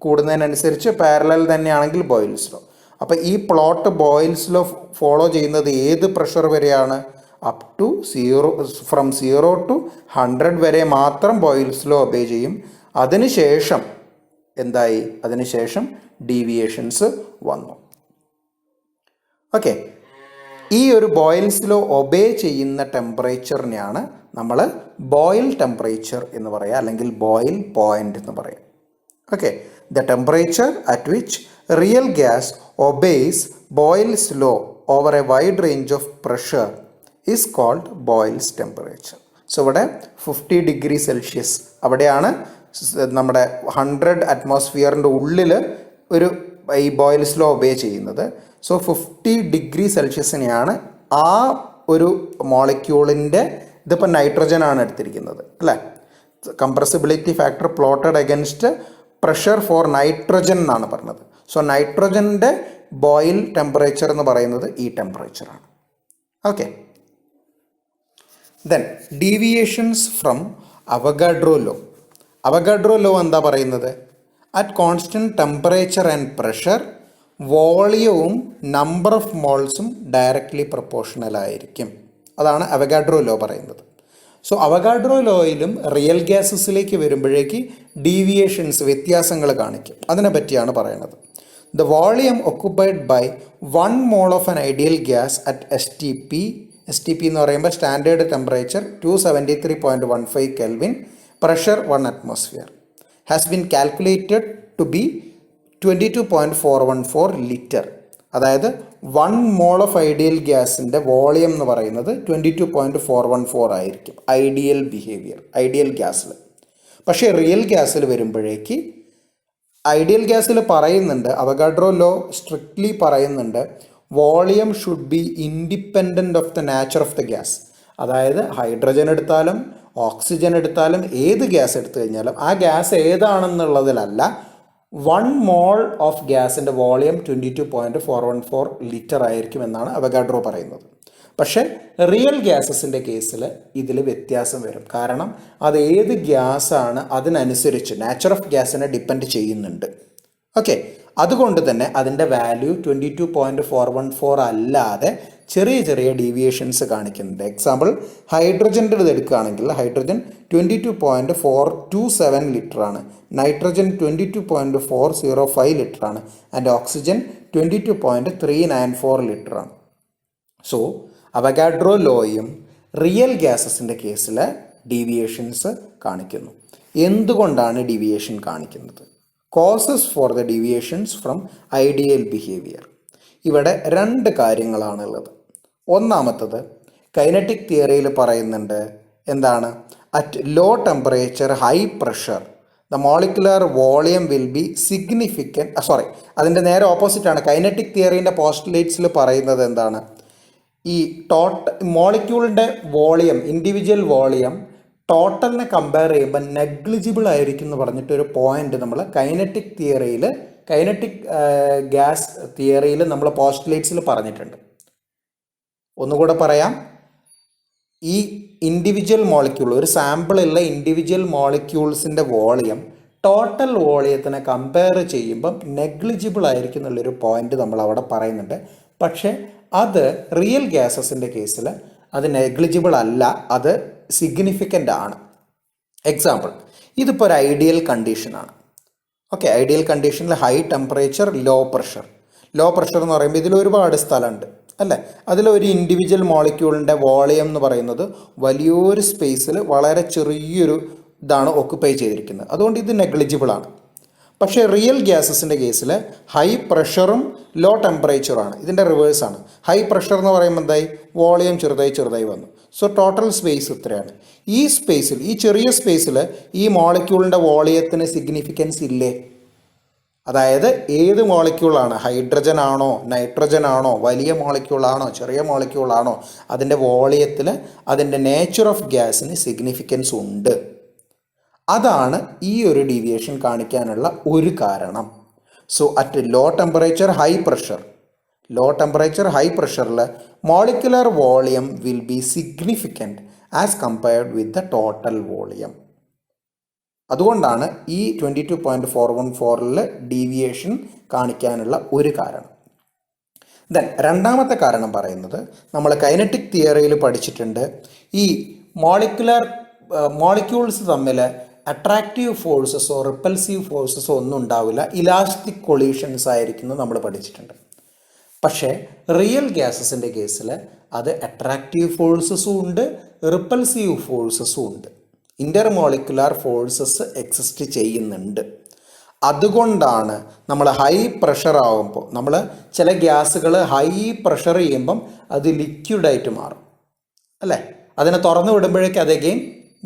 കൂടുന്നതിനനുസരിച്ച് പാരലൽ തന്നെയാണെങ്കിൽ ബോയിൽസ് ലോ. അപ്പോൾ ഈ പ്ലോട്ട് ബോയിൽസ് ലോ ഫോളോ ചെയ്യുന്നത് ഏത് പ്രഷർ വരെയാണ്? അപ് ടു 0 to 100 വരെ മാത്രം ബോയിൽസ് ലോ ഒബേ ചെയ്യും. അതിനുശേഷം എന്തായി? അതിനുശേഷം ഡീവിയേഷൻസ് വന്നു. ഓക്കെ, ഈ ഒരു ബോയിൽസ് ലോ ഒബേ ചെയ്യുന്ന ടെമ്പറേച്ചറിനെയാണ് നമ്മൾ ബോയിൽ ടെമ്പറേച്ചർ എന്ന് പറയുക, അല്ലെങ്കിൽ ബോയിൽ പോയിന്റ് എന്ന് പറയാം. Okay, the temperature at which real gas obeys Boyle's law over a wide range of pressure is called Boyle's temperature. So ഇവിടെ 50 ഡിഗ്രി സെൽഷ്യസ്, അവിടെയാണ് നമ്മുടെ 100 അറ്റ്മോസ്ഫിയറിൻ്റെ ഉള്ളിൽ ഒരു ഈ ബോയിൽസ് ലോ ഒബേ ചെയ്യുന്നത്. സോ 50 ഡിഗ്രി സെൽഷ്യസിനെയാണ് ആ ഒരു മോളിക്യൂളിൻ്റെ, ഇതിപ്പോൾ നൈട്രജൻ ആണ് എടുത്തിരിക്കുന്നത് അല്ലേ, compressibility factor plotted against pressure for nitrogen എന്നാണ് പറഞ്ഞത്. സോ നൈട്രജൻ്റെ ബോയിൽ ടെമ്പറേച്ചർ എന്ന് പറയുന്നത് ഈ ടെമ്പറേച്ചറാണ്. Okay, then deviations from Avogadro law. Avogadro law എന്താ പറയുന്നത്? At constant temperature and pressure വോളിയവും നമ്പർ ഓഫ് മോൾസും ഡയറക്റ്റ്ലി പ്രൊപ്പോർഷണൽ ആയിരിക്കും. അതാണ് അവഗാഡ്രോ ലോ പറയുന്നത്. സോ അവഗാഡ്രോ ലോയിലും റിയൽ ഗ്യാസസിലേക്ക് വരുമ്പോഴേക്ക് ഡീവിയേഷൻസ്, വ്യത്യാസങ്ങൾ കാണിക്കും. അതിനെ പറ്റിയാണ് പറയുന്നത്. The volume occupied by 1 mole of an ideal gas at S T P എന്ന് പറയുമ്പോൾ standard temperature 273.15 Kelvin, pressure 1 atmosphere, has been calculated to be 22.414 litre. അതായത് 1 mole ഓഫ് ഐഡിയൽ ഗ്യാസിൻ്റെ വോളിയം എന്ന് പറയുന്നത് 22.414 ആയിരിക്കും ഐഡിയൽ ഗ്യാസിൽ. പക്ഷേ റിയൽ ഗ്യാസിൽ വരുമ്പോഴേക്ക് ഐഡിയൽ ഗ്യാസിൽ പറയുന്നുണ്ട്, അവഗാഡ്രോ ലോ സ്ട്രിക്ട്ലി പറയുന്നുണ്ട്, volume should be independent of the nature of the gas. അതായത് ഹൈഡ്രജൻ എടുത്താലും ഓക്സിജൻ എടുത്താലും ഏത് ഗ്യാസ് എടുത്തു കഴിഞ്ഞാലും ആ ഗ്യാസ് ഏതാണെന്നുള്ളതിലല്ല, 1 mole ഓഫ് ഗ്യാസിൻ്റെ വോളിയം 22.414 ലിറ്റർ ആയിരിക്കും എന്നാണ് അവഗാഡ്രോ പറയുന്നത്. പക്ഷേ റിയൽ ഗ്യാസസിൻ്റെ കേസിൽ ഇതിൽ വ്യത്യാസം വരും. കാരണം അത് ഏത് ഗ്യാസാണ് അതിനനുസരിച്ച് നാച്ചർ ഓഫ് ഗ്യാസിനെ ഡിപ്പെൻഡ് ചെയ്യുന്നുണ്ട്. ഓക്കെ, അതുകൊണ്ട് തന്നെ അതിൻ്റെ വാല്യൂ 22.414 അല്ലാതെ ചെറിയ ചെറിയ ഡീവിയേഷൻസ് കാണിക്കുന്നുണ്ട്. എക്സാമ്പിൾ ഹൈഡ്രജൻ്റെ ഇത് എടുക്കുകയാണെങ്കിൽ ഹൈഡ്രജൻ 22.427 ലിറ്ററാണ്, നൈട്രജൻ 22.405 ലിറ്ററാണ്, ആൻഡ് ഓക്സിജൻ 22.394 ലിറ്ററാണ്. സോ അവഗാഡ്രോ ലോയും റിയൽ ഗ്യാസസിൻ്റെ കേസിൽ ഡീവിയേഷൻസ് കാണിക്കുന്നു. എന്തുകൊണ്ടാണ് ഡീവിയേഷൻ കാണിക്കുന്നത്? Causes for the deviations from ideal behaviour. ഇവിടെ 2 കാര്യങ്ങളാണുള്ളത്. ഒന്നാമത്തത് കൈനറ്റിക് തിയറിയിൽ പറയുന്നുണ്ട്, എന്താണ്? At low temperature high pressure the molecular volume will be significant, അതിൻ്റെ നേരെ ഓപ്പോസിറ്റാണ്. കൈനറ്റിക് തിയറീൻ്റെ പോസ്റ്റുലേറ്റ്സിൽ പറയുന്നത് എന്താണ്? ഈ മോളിക്യൂളിൻ്റെ വോളിയം, ഇൻഡിവിജ്വൽ വോളിയം ടോട്ടലിനെ കമ്പയർ ചെയ്യുമ്പോൾ നെഗ്ലിജിബിൾ ആയിരിക്കും എന്ന് പറഞ്ഞിട്ടൊരു പോയിന്റ് നമ്മൾ കൈനറ്റിക് ഗ്യാസ് തിയറിയിൽ നമ്മൾ പോസ്റ്റുലേറ്റ്സിൽ പറഞ്ഞിട്ടുണ്ട്. ഒന്നുകൂടെ പറയാം, ഈ ഇൻഡിവിജ്വൽ മോളിക്യൂൾ, ഒരു സാമ്പിളുള്ള ഇൻഡിവിജ്വൽ മോളിക്യൂൾസിൻ്റെ വോളിയം ടോട്ടൽ വോളിയത്തിനെ കമ്പയർ ചെയ്യുമ്പം നെഗ്ലിജിബിൾ ആയിരിക്കും എന്നുള്ളൊരു പോയിന്റ് നമ്മൾ അവിടെ പറയുന്നുണ്ട്. പക്ഷേ അത് റിയൽ ഗ്യാസസിൻ്റെ കേസിൽ അത് നെഗ്ലിജിബിൾ അല്ല, അത് സിഗ്നിഫിക്കൻ്റ് ആണ്. എക്സാമ്പിൾ, ഇതിപ്പോൾ ഒരു ഐഡിയൽ കണ്ടീഷനാണ്. ഓക്കെ, ഐഡിയൽ കണ്ടീഷനിൽ ഹൈ ടെമ്പറേച്ചർ ലോ പ്രഷർ എന്ന് പറയുമ്പോൾ ഇതിൽ ഒരുപാട് സ്ഥലമുണ്ട് അല്ലേ. അതിലൊരു ഇൻഡിവിജ്വൽ മോളിക്യൂളിൻ്റെ വോളിയം എന്ന് പറയുന്നത് വലിയൊരു സ്പേസിൽ വളരെ ചെറിയൊരു ഇതാണ് ഓക്കുപ്പൈ ചെയ്തിരിക്കുന്നത്. അതുകൊണ്ട് ഇത് നെഗ്ലിജിബിളാണ്. പക്ഷേ റിയൽ ഗ്യാസസിൻ്റെ കേസിൽ ഹൈ പ്രഷറും ലോ ടെമ്പറേച്ചറാണ്. ഇതിൻ്റെ റിവേഴ്സാണ്. ഹൈ പ്രഷർ എന്ന് പറയുമ്പോൾ എന്തായി? വോളിയം ചെറുതായി വന്നു. സോ ടോട്ടൽ സ്പേസ് ഇത്രയാണ്. ഈ സ്പേസിൽ, ഈ ചെറിയ സ്പേസിൽ ഈ മോളിക്യൂളിൻ്റെ വോളിയത്തിന് സിഗ്നിഫിക്കൻസ് ഇല്ലേ? അതായത് ഏത് മോളിക്യൂളാണ്, ഹൈഡ്രജൻ ആണോ നൈട്രജൻ ആണോ, വലിയ മോളിക്യൂളാണോ ചെറിയ മോളിക്യൂളാണോ, അതിൻ്റെ വോളിയത്തിൽ അതിൻ്റെ നേച്ചർ ഓഫ് ഗ്യാസിന് സിഗ്നിഫിക്കൻസ് ഉണ്ട്. അതാണ് ഈ ഒരു ഡീവിയേഷൻ കാണിക്കാനുള്ള ഒരു കാരണം. So at low temperature high pressure low temperature high പ്രഷറിൽ molecular volume will be significant as compared with the total volume. അതുകൊണ്ടാണ് ഈ 22.414 ഡീവിയേഷൻ കാണിക്കാനുള്ള ഒരു കാരണം. ദെൻ രണ്ടാമത്തെ കാരണം പറയുന്നത് നമ്മൾ കൈനറ്റിക് തിയറിയിൽ പഠിച്ചിട്ടുണ്ട്, ഈ മോളിക്യൂൾസ് തമ്മിൽ അട്രാക്റ്റീവ് ഫോഴ്സസോ റിപ്പൽസീവ് ഫോഴ്സസോ ഒന്നും ഉണ്ടാവില്ല, ഇലാസ്റ്റിക് കൊളീഷൻസ് ആയിരിക്കുന്നു നമ്മൾ പഠിച്ചിട്ടുണ്ട്. പക്ഷേ റിയൽ ഗ്യാസസിൻ്റെ കേസിൽ അത് അട്രാക്റ്റീവ് ഫോഴ്സസും ഉണ്ട്, റിപ്പൽസീവ് ഫോഴ്സസും ഉണ്ട്. ഇൻ്റർമോളിക്കുലാർ ഫോഴ്സസ് എക്സിസ്റ്റ് ചെയ്യുന്നുണ്ട്. അതുകൊണ്ടാണ് നമ്മൾ ഹൈ പ്രഷർ ആകുമ്പോൾ, നമ്മൾ ചില ഗ്യാസുകൾ ഹൈ പ്രഷർ ചെയ്യുമ്പം അത് ലിക്വിഡായിട്ട് മാറും അല്ലേ, അതിനെ തുറന്നു വിടുമ്പോഴേക്കും അത് അഗെയിൻ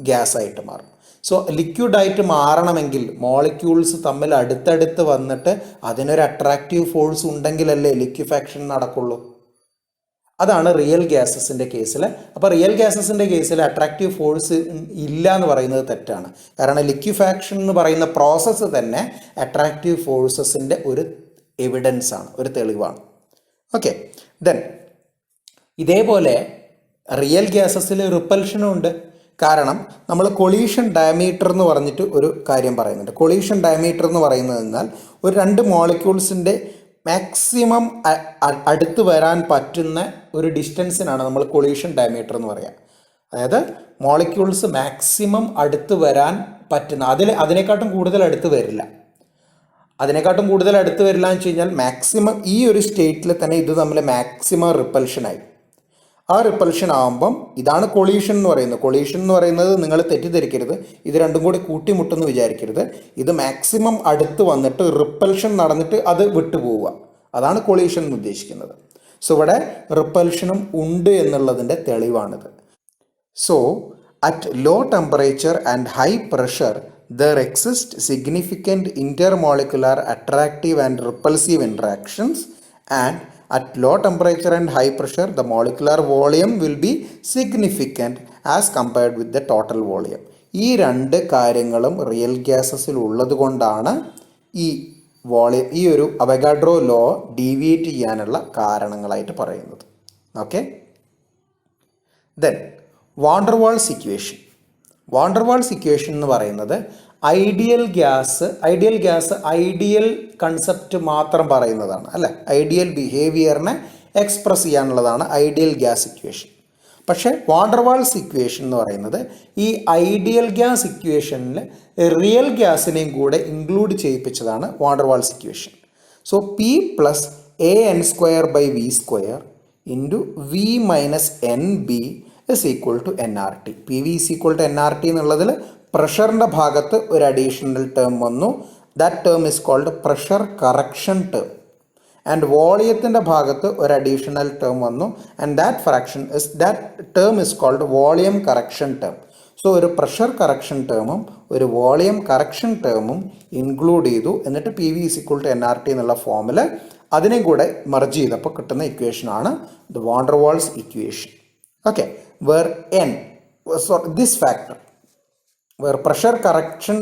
ഗ്യാസായിട്ട് മാറും. സോ ലിക്വിഡായിട്ട് മാറണമെങ്കിൽ മോളിക്യൂൾസ് തമ്മിൽ അടുത്തടുത്ത് വന്നിട്ട് അതിനൊരു അട്രാക്റ്റീവ് ഫോഴ്സ് ഉണ്ടെങ്കിലല്ലേ ലിക്വിഫാക്ഷൻ നടക്കുള്ളൂ. അതാണ് റിയൽ ഗ്യാസസിൻ്റെ കേസിൽ. അപ്പോൾ റിയൽ ഗ്യാസസിൻ്റെ കേസിൽ അട്രാക്റ്റീവ് ഫോഴ്സ് ഇല്ല എന്ന് പറയുന്നത് തെറ്റാണ്. കാരണം ലിക്വിഫാക്ഷൻ എന്ന് പറയുന്ന പ്രോസസ്സ് തന്നെ അട്രാക്റ്റീവ് ഫോഴ്സസിൻ്റെ ഒരു എവിഡൻസ് ആണ്, ഒരു തെളിവാണ്. ഓക്കെ, ദെൻ ഇതേപോലെ റിയൽ ഗ്യാസസിൽ റിപ്പൽഷനും ഉണ്ട്. കാരണം നമ്മൾ കൊളീഷൻ ഡയമീറ്റർ എന്ന് പറഞ്ഞിട്ട് ഒരു കാര്യം പറയുന്നുണ്ട്. കൊളീഷൻ ഡയമീറ്റർ എന്ന് പറയുന്നത് എന്നാൽ ഒരു രണ്ട് മോളിക്യൂൾസിൻ്റെ മാക്സിമം അടുത്ത് വരാൻ പറ്റുന്ന ഒരു ഡിസ്റ്റൻസിനാണ് നമ്മൾ കൊളീഷൻ ഡയമീറ്റർ എന്ന് പറയുക. അതായത് മോളിക്യൂൾസ് മാക്സിമം അടുത്ത് വരാൻ പറ്റുന്ന, അതിനെക്കാട്ടും കൂടുതൽ അടുത്ത് വരില്ല. അതിനെക്കാട്ടും കൂടുതൽ അടുത്ത് വരില്ല എന്ന് വെച്ച് കഴിഞ്ഞാൽ മാക്സിമം ഈ ഒരു സ്റ്റേറ്റിൽ തന്നെ ഇത് തമ്മിൽ മാക്സിമം റിപ്പൽഷനായി. ആ റിപ്പൽഷൻ ആകുമ്പം ഇതാണ് കൊളീഷൻ എന്ന് പറയുന്നത്. കൊളീഷൻ എന്ന് പറയുന്നത് നിങ്ങൾ തെറ്റിദ്ധരിക്കരുത്, ഇത് രണ്ടും കൂടി കൂട്ടിമുട്ടെന്ന് വിചാരിക്കരുത്. ഇത് മാക്സിമം അടുത്ത് വന്നിട്ട് റിപ്പൽഷൻ നടന്നിട്ട് അത് വിട്ടുപോവുക, അതാണ് കൊളീഷൻ എന്ന് ഉദ്ദേശിക്കുന്നത്. സോ ഇവിടെ റിപ്പൽഷനും ഉണ്ട് എന്നുള്ളതിൻ്റെ തെളിവാണിത്. So at low temperature and high pressure there exist significant intermolecular attractive and repulsive interactions, and at low temperature and high pressure the molecular volume will be significant as compared with the total volume. ഈ രണ്ട് കാര്യങ്ങളും റിയൽ ഗ്യാസസിൽ ഉള്ളത് കൊണ്ടാണ് ഈ ഒരു അവഗാഡ്രോ ലോ ഡീവിയേറ്റ് ചെയ്യാനുള്ള കാരണങ്ങളായിട്ട് പറയുന്നത്. Okay, then van der Waals equation. Van der Waals equation എന്ന് പറയുന്നത് ഐഡിയൽ ഗ്യാസ് ഐഡിയൽ കൺസെപ്റ്റ് മാത്രം പറയുന്നതാണ് അല്ലേ. ഐഡിയൽ ബിഹേവിയറിനെ എക്സ്പ്രസ് ചെയ്യാനുള്ളതാണ് ഐഡിയൽ ഗ്യാസ് ഇക്വേഷൻ. പക്ഷേ വാണ്ടർവാൾസ് ഇക്വേഷൻ എന്ന് പറയുന്നത് ഈ ഐഡിയൽ ഗ്യാസ് ഇക്വേഷനിൽ റിയൽ ഗ്യാസിനെയും കൂടെ ഇൻക്ലൂഡ് ചെയ്യിപ്പിച്ചതാണ് van der Waals equation. So P plus an²/v² into v minus nb is equal to nRT. PV is equal to nRT എന്നുള്ളതിൽ പ്രഷറിൻ്റെ ഭാഗത്ത് ഒരു അഡീഷണൽ ടേം വന്നു. That term is called pressure correction term. And വോളിയത്തിൻ്റെ ഭാഗത്ത് ഒരു അഡീഷണൽ ടേം വന്നു. And that term is called volume correction term. So ഒരു പ്രഷർ കറക്ഷൻ ടേമും ഒരു വോളിയം കറക്ഷൻ ടേമും ഇൻക്ലൂഡ് ചെയ്തു. എന്നിട്ട് P V is equal to nRT എന്നുള്ള ഫോമിൽ അതിനെയും കൂടെ മെർജ് ചെയ്തപ്പോൾ കിട്ടുന്ന ഇക്വേഷനാണ് the van der Waals equation. Okay, where n, this factor, where pressure correction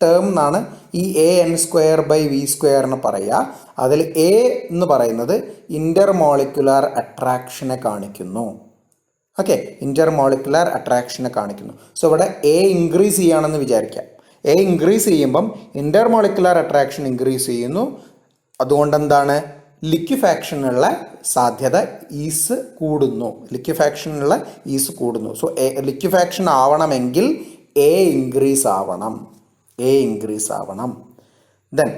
term എന്നാണ് ഈ an²/v² എന്ന് പറയുക. അതിൽ a എന്ന് പറയുന്നത് ഇൻ്റർമോളിക്കുലാർ അട്രാക്ഷനെ കാണിക്കുന്നു. ഓക്കെ, ഇൻ്റർമോളിക്കുലാർ അട്രാക്ഷനെ കാണിക്കുന്നു. സോ ഇവിടെ a ഇൻക്രീസ് ചെയ്യുകയാണെന്ന് വിചാരിക്കാം. a ഇൻക്രീസ് ചെയ്യുമ്പം ഇൻ്റർമോളിക്കുലാർ അട്രാക്ഷൻ ഇൻക്രീസ് ചെയ്യുന്നു. അതുകൊണ്ട് എന്താണ്, ലിക്വിഫാക്ഷനുള്ള സാധ്യത ഈസ് കൂടുന്നു. സോ ലിക്വിഫാക്ഷൻ ആവണമെങ്കിൽ എ ഇൻക്രീസ് ആവണം. ദെൻ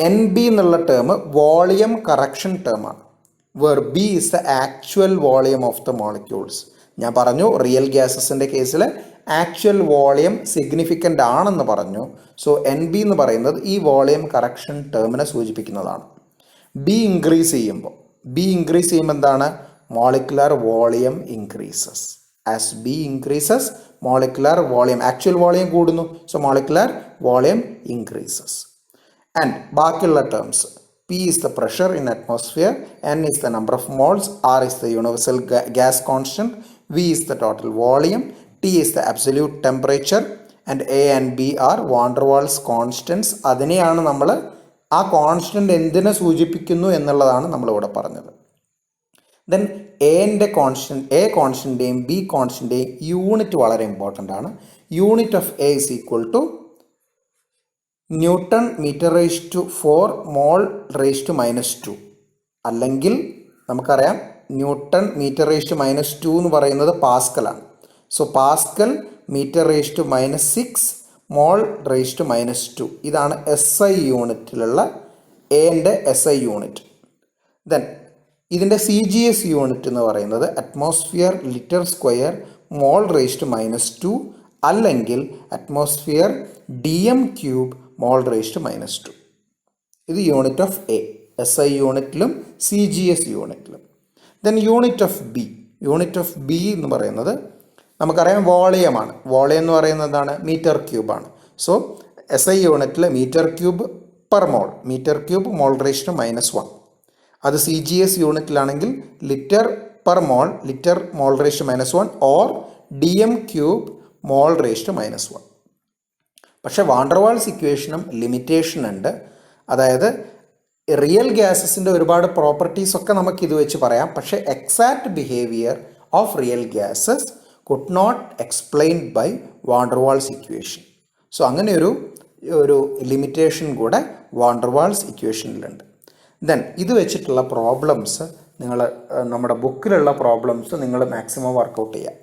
എൻ ബി എന്നുള്ള ടേം വോളിയം കറക്ഷൻ ടേമാണ്. Where b is the actual volume of the molecules. ഞാൻ പറഞ്ഞു റിയൽ ഗ്യാസസിൻ്റെ കേസിൽ ആക്ച്വൽ വോളിയം സിഗ്നിഫിക്കൻ്റ് ആണെന്ന് പറഞ്ഞു. സോ എൻ ബി എന്ന് പറയുന്നത് ഈ വോളിയം കറക്ഷൻ ടേമിനെ സൂചിപ്പിക്കുന്നതാണ്. ബി ഇൻക്രീസ് ചെയ്യുമ്പോൾ എന്താണ്, molecular volume increases. As b increases molecular volume, actual volume കൂടുന്നു. So molecular volume increases. And ബാക്കിയുള്ള terms, P is the pressure in atmosphere, N is the number of moles, R is the universal gas constant, V is the total volume, T is the absolute temperature, and A and B are van der Waals constants. അതിനെയാണ് നമ്മൾ ആ കോൺസ്റ്റൻ്റ് എന്തിനെ സൂചിപ്പിക്കുന്നു എന്നുള്ളതാണ് നമ്മളിവിടെ പറഞ്ഞത്. ദെൻ എ കോൺസ്റ്റൻ്റെയും ബി കോൺസ്റ്റൻ്റെയും യൂണിറ്റ് വളരെ ഇമ്പോർട്ടൻ്റ് ആണ്. Unit of a is equal to newton metre raise to 4 mole raise to -2, അല്ലെങ്കിൽ നമുക്കറിയാം ന്യൂട്ടൺ മീറ്റർ റേസ് ടു -2 എന്ന് പറയുന്നത് പാസ്കലാണ്. So pascal metre raise to -6 mole raise to -2. ഇതാണ് SI യൂണിറ്റിലുള്ള എൻ്റെ SI യൂണിറ്റ്. ദെൻ ഇതിൻ്റെ CGS യൂണിറ്റ് എന്ന് പറയുന്നത് atmosphere litre square mole raise to -2, അല്ലെങ്കിൽ atmosphere DM³ mole raise to -2. ഇത് യൂണിറ്റ് ഓഫ് എ, SI യൂണിറ്റിലും CGS യൂണിറ്റിലും. ദെൻ യൂണിറ്റ് ഓഫ് ബി എന്ന് പറയുന്നത് നമുക്കറിയാം വോളിയമാണ്. വോളിയം എന്ന് പറയുന്നത് എന്താണ്? മീറ്റർ ക്യൂബാണ്. സോ SI യൂണിറ്റിൽ metre cube mole raise to -1. അത് CGS യൂണിറ്റിലാണെങ്കിൽ litre mole raise to -1 or DM³ mole raise to -1. പക്ഷേ വാണ്ടർവാൾസ് ഇക്വേഷനും ലിമിറ്റേഷൻ ഉണ്ട്. അതായത് റിയൽ ഗ്യാസസിൻ്റെ ഒരുപാട് പ്രോപ്പർട്ടീസ് ഒക്കെ നമുക്ക് ഇത് വെച്ച് പറയാം. പക്ഷേ exact behaviour of real gases could not explained by van der Waals equation. So അങ്ങനെ ഒരു ലിമിറ്റേഷൻ കൂടെ വാണ്ടർവാൾസ് ഇക്വേഷനിലുണ്ട്. ദെൻ ഇത് വെച്ചിട്ടുള്ള പ്രോബ്ലംസ് നമ്മുടെ ബുക്കിലുള്ള പ്രോബ്ലംസ് നിങ്ങൾ മാക്സിമം വർക്കൗട്ട് ചെയ്യുക.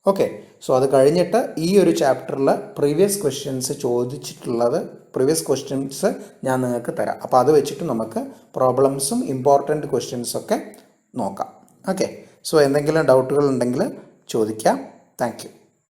ഓക്കെ, സോ അത് കഴിഞ്ഞിട്ട് ഈ ഒരു ചാപ്റ്ററിൽ പ്രീവിയസ് ക്വസ്റ്റ്യൻസ് ഞാൻ നിങ്ങൾക്ക് തരാം. അപ്പോൾ അത് വെച്ചിട്ട് നമുക്ക് പ്രോബ്ലംസും ഇമ്പോർട്ടൻറ്റ് ക്വസ്റ്റ്യൻസൊക്കെ നോക്കാം. ഓക്കെ, സോ എന്തെങ്കിലും ഡൗട്ടുകൾ ഉണ്ടെങ്കിൽ ചോദിക്കാം. Thank you.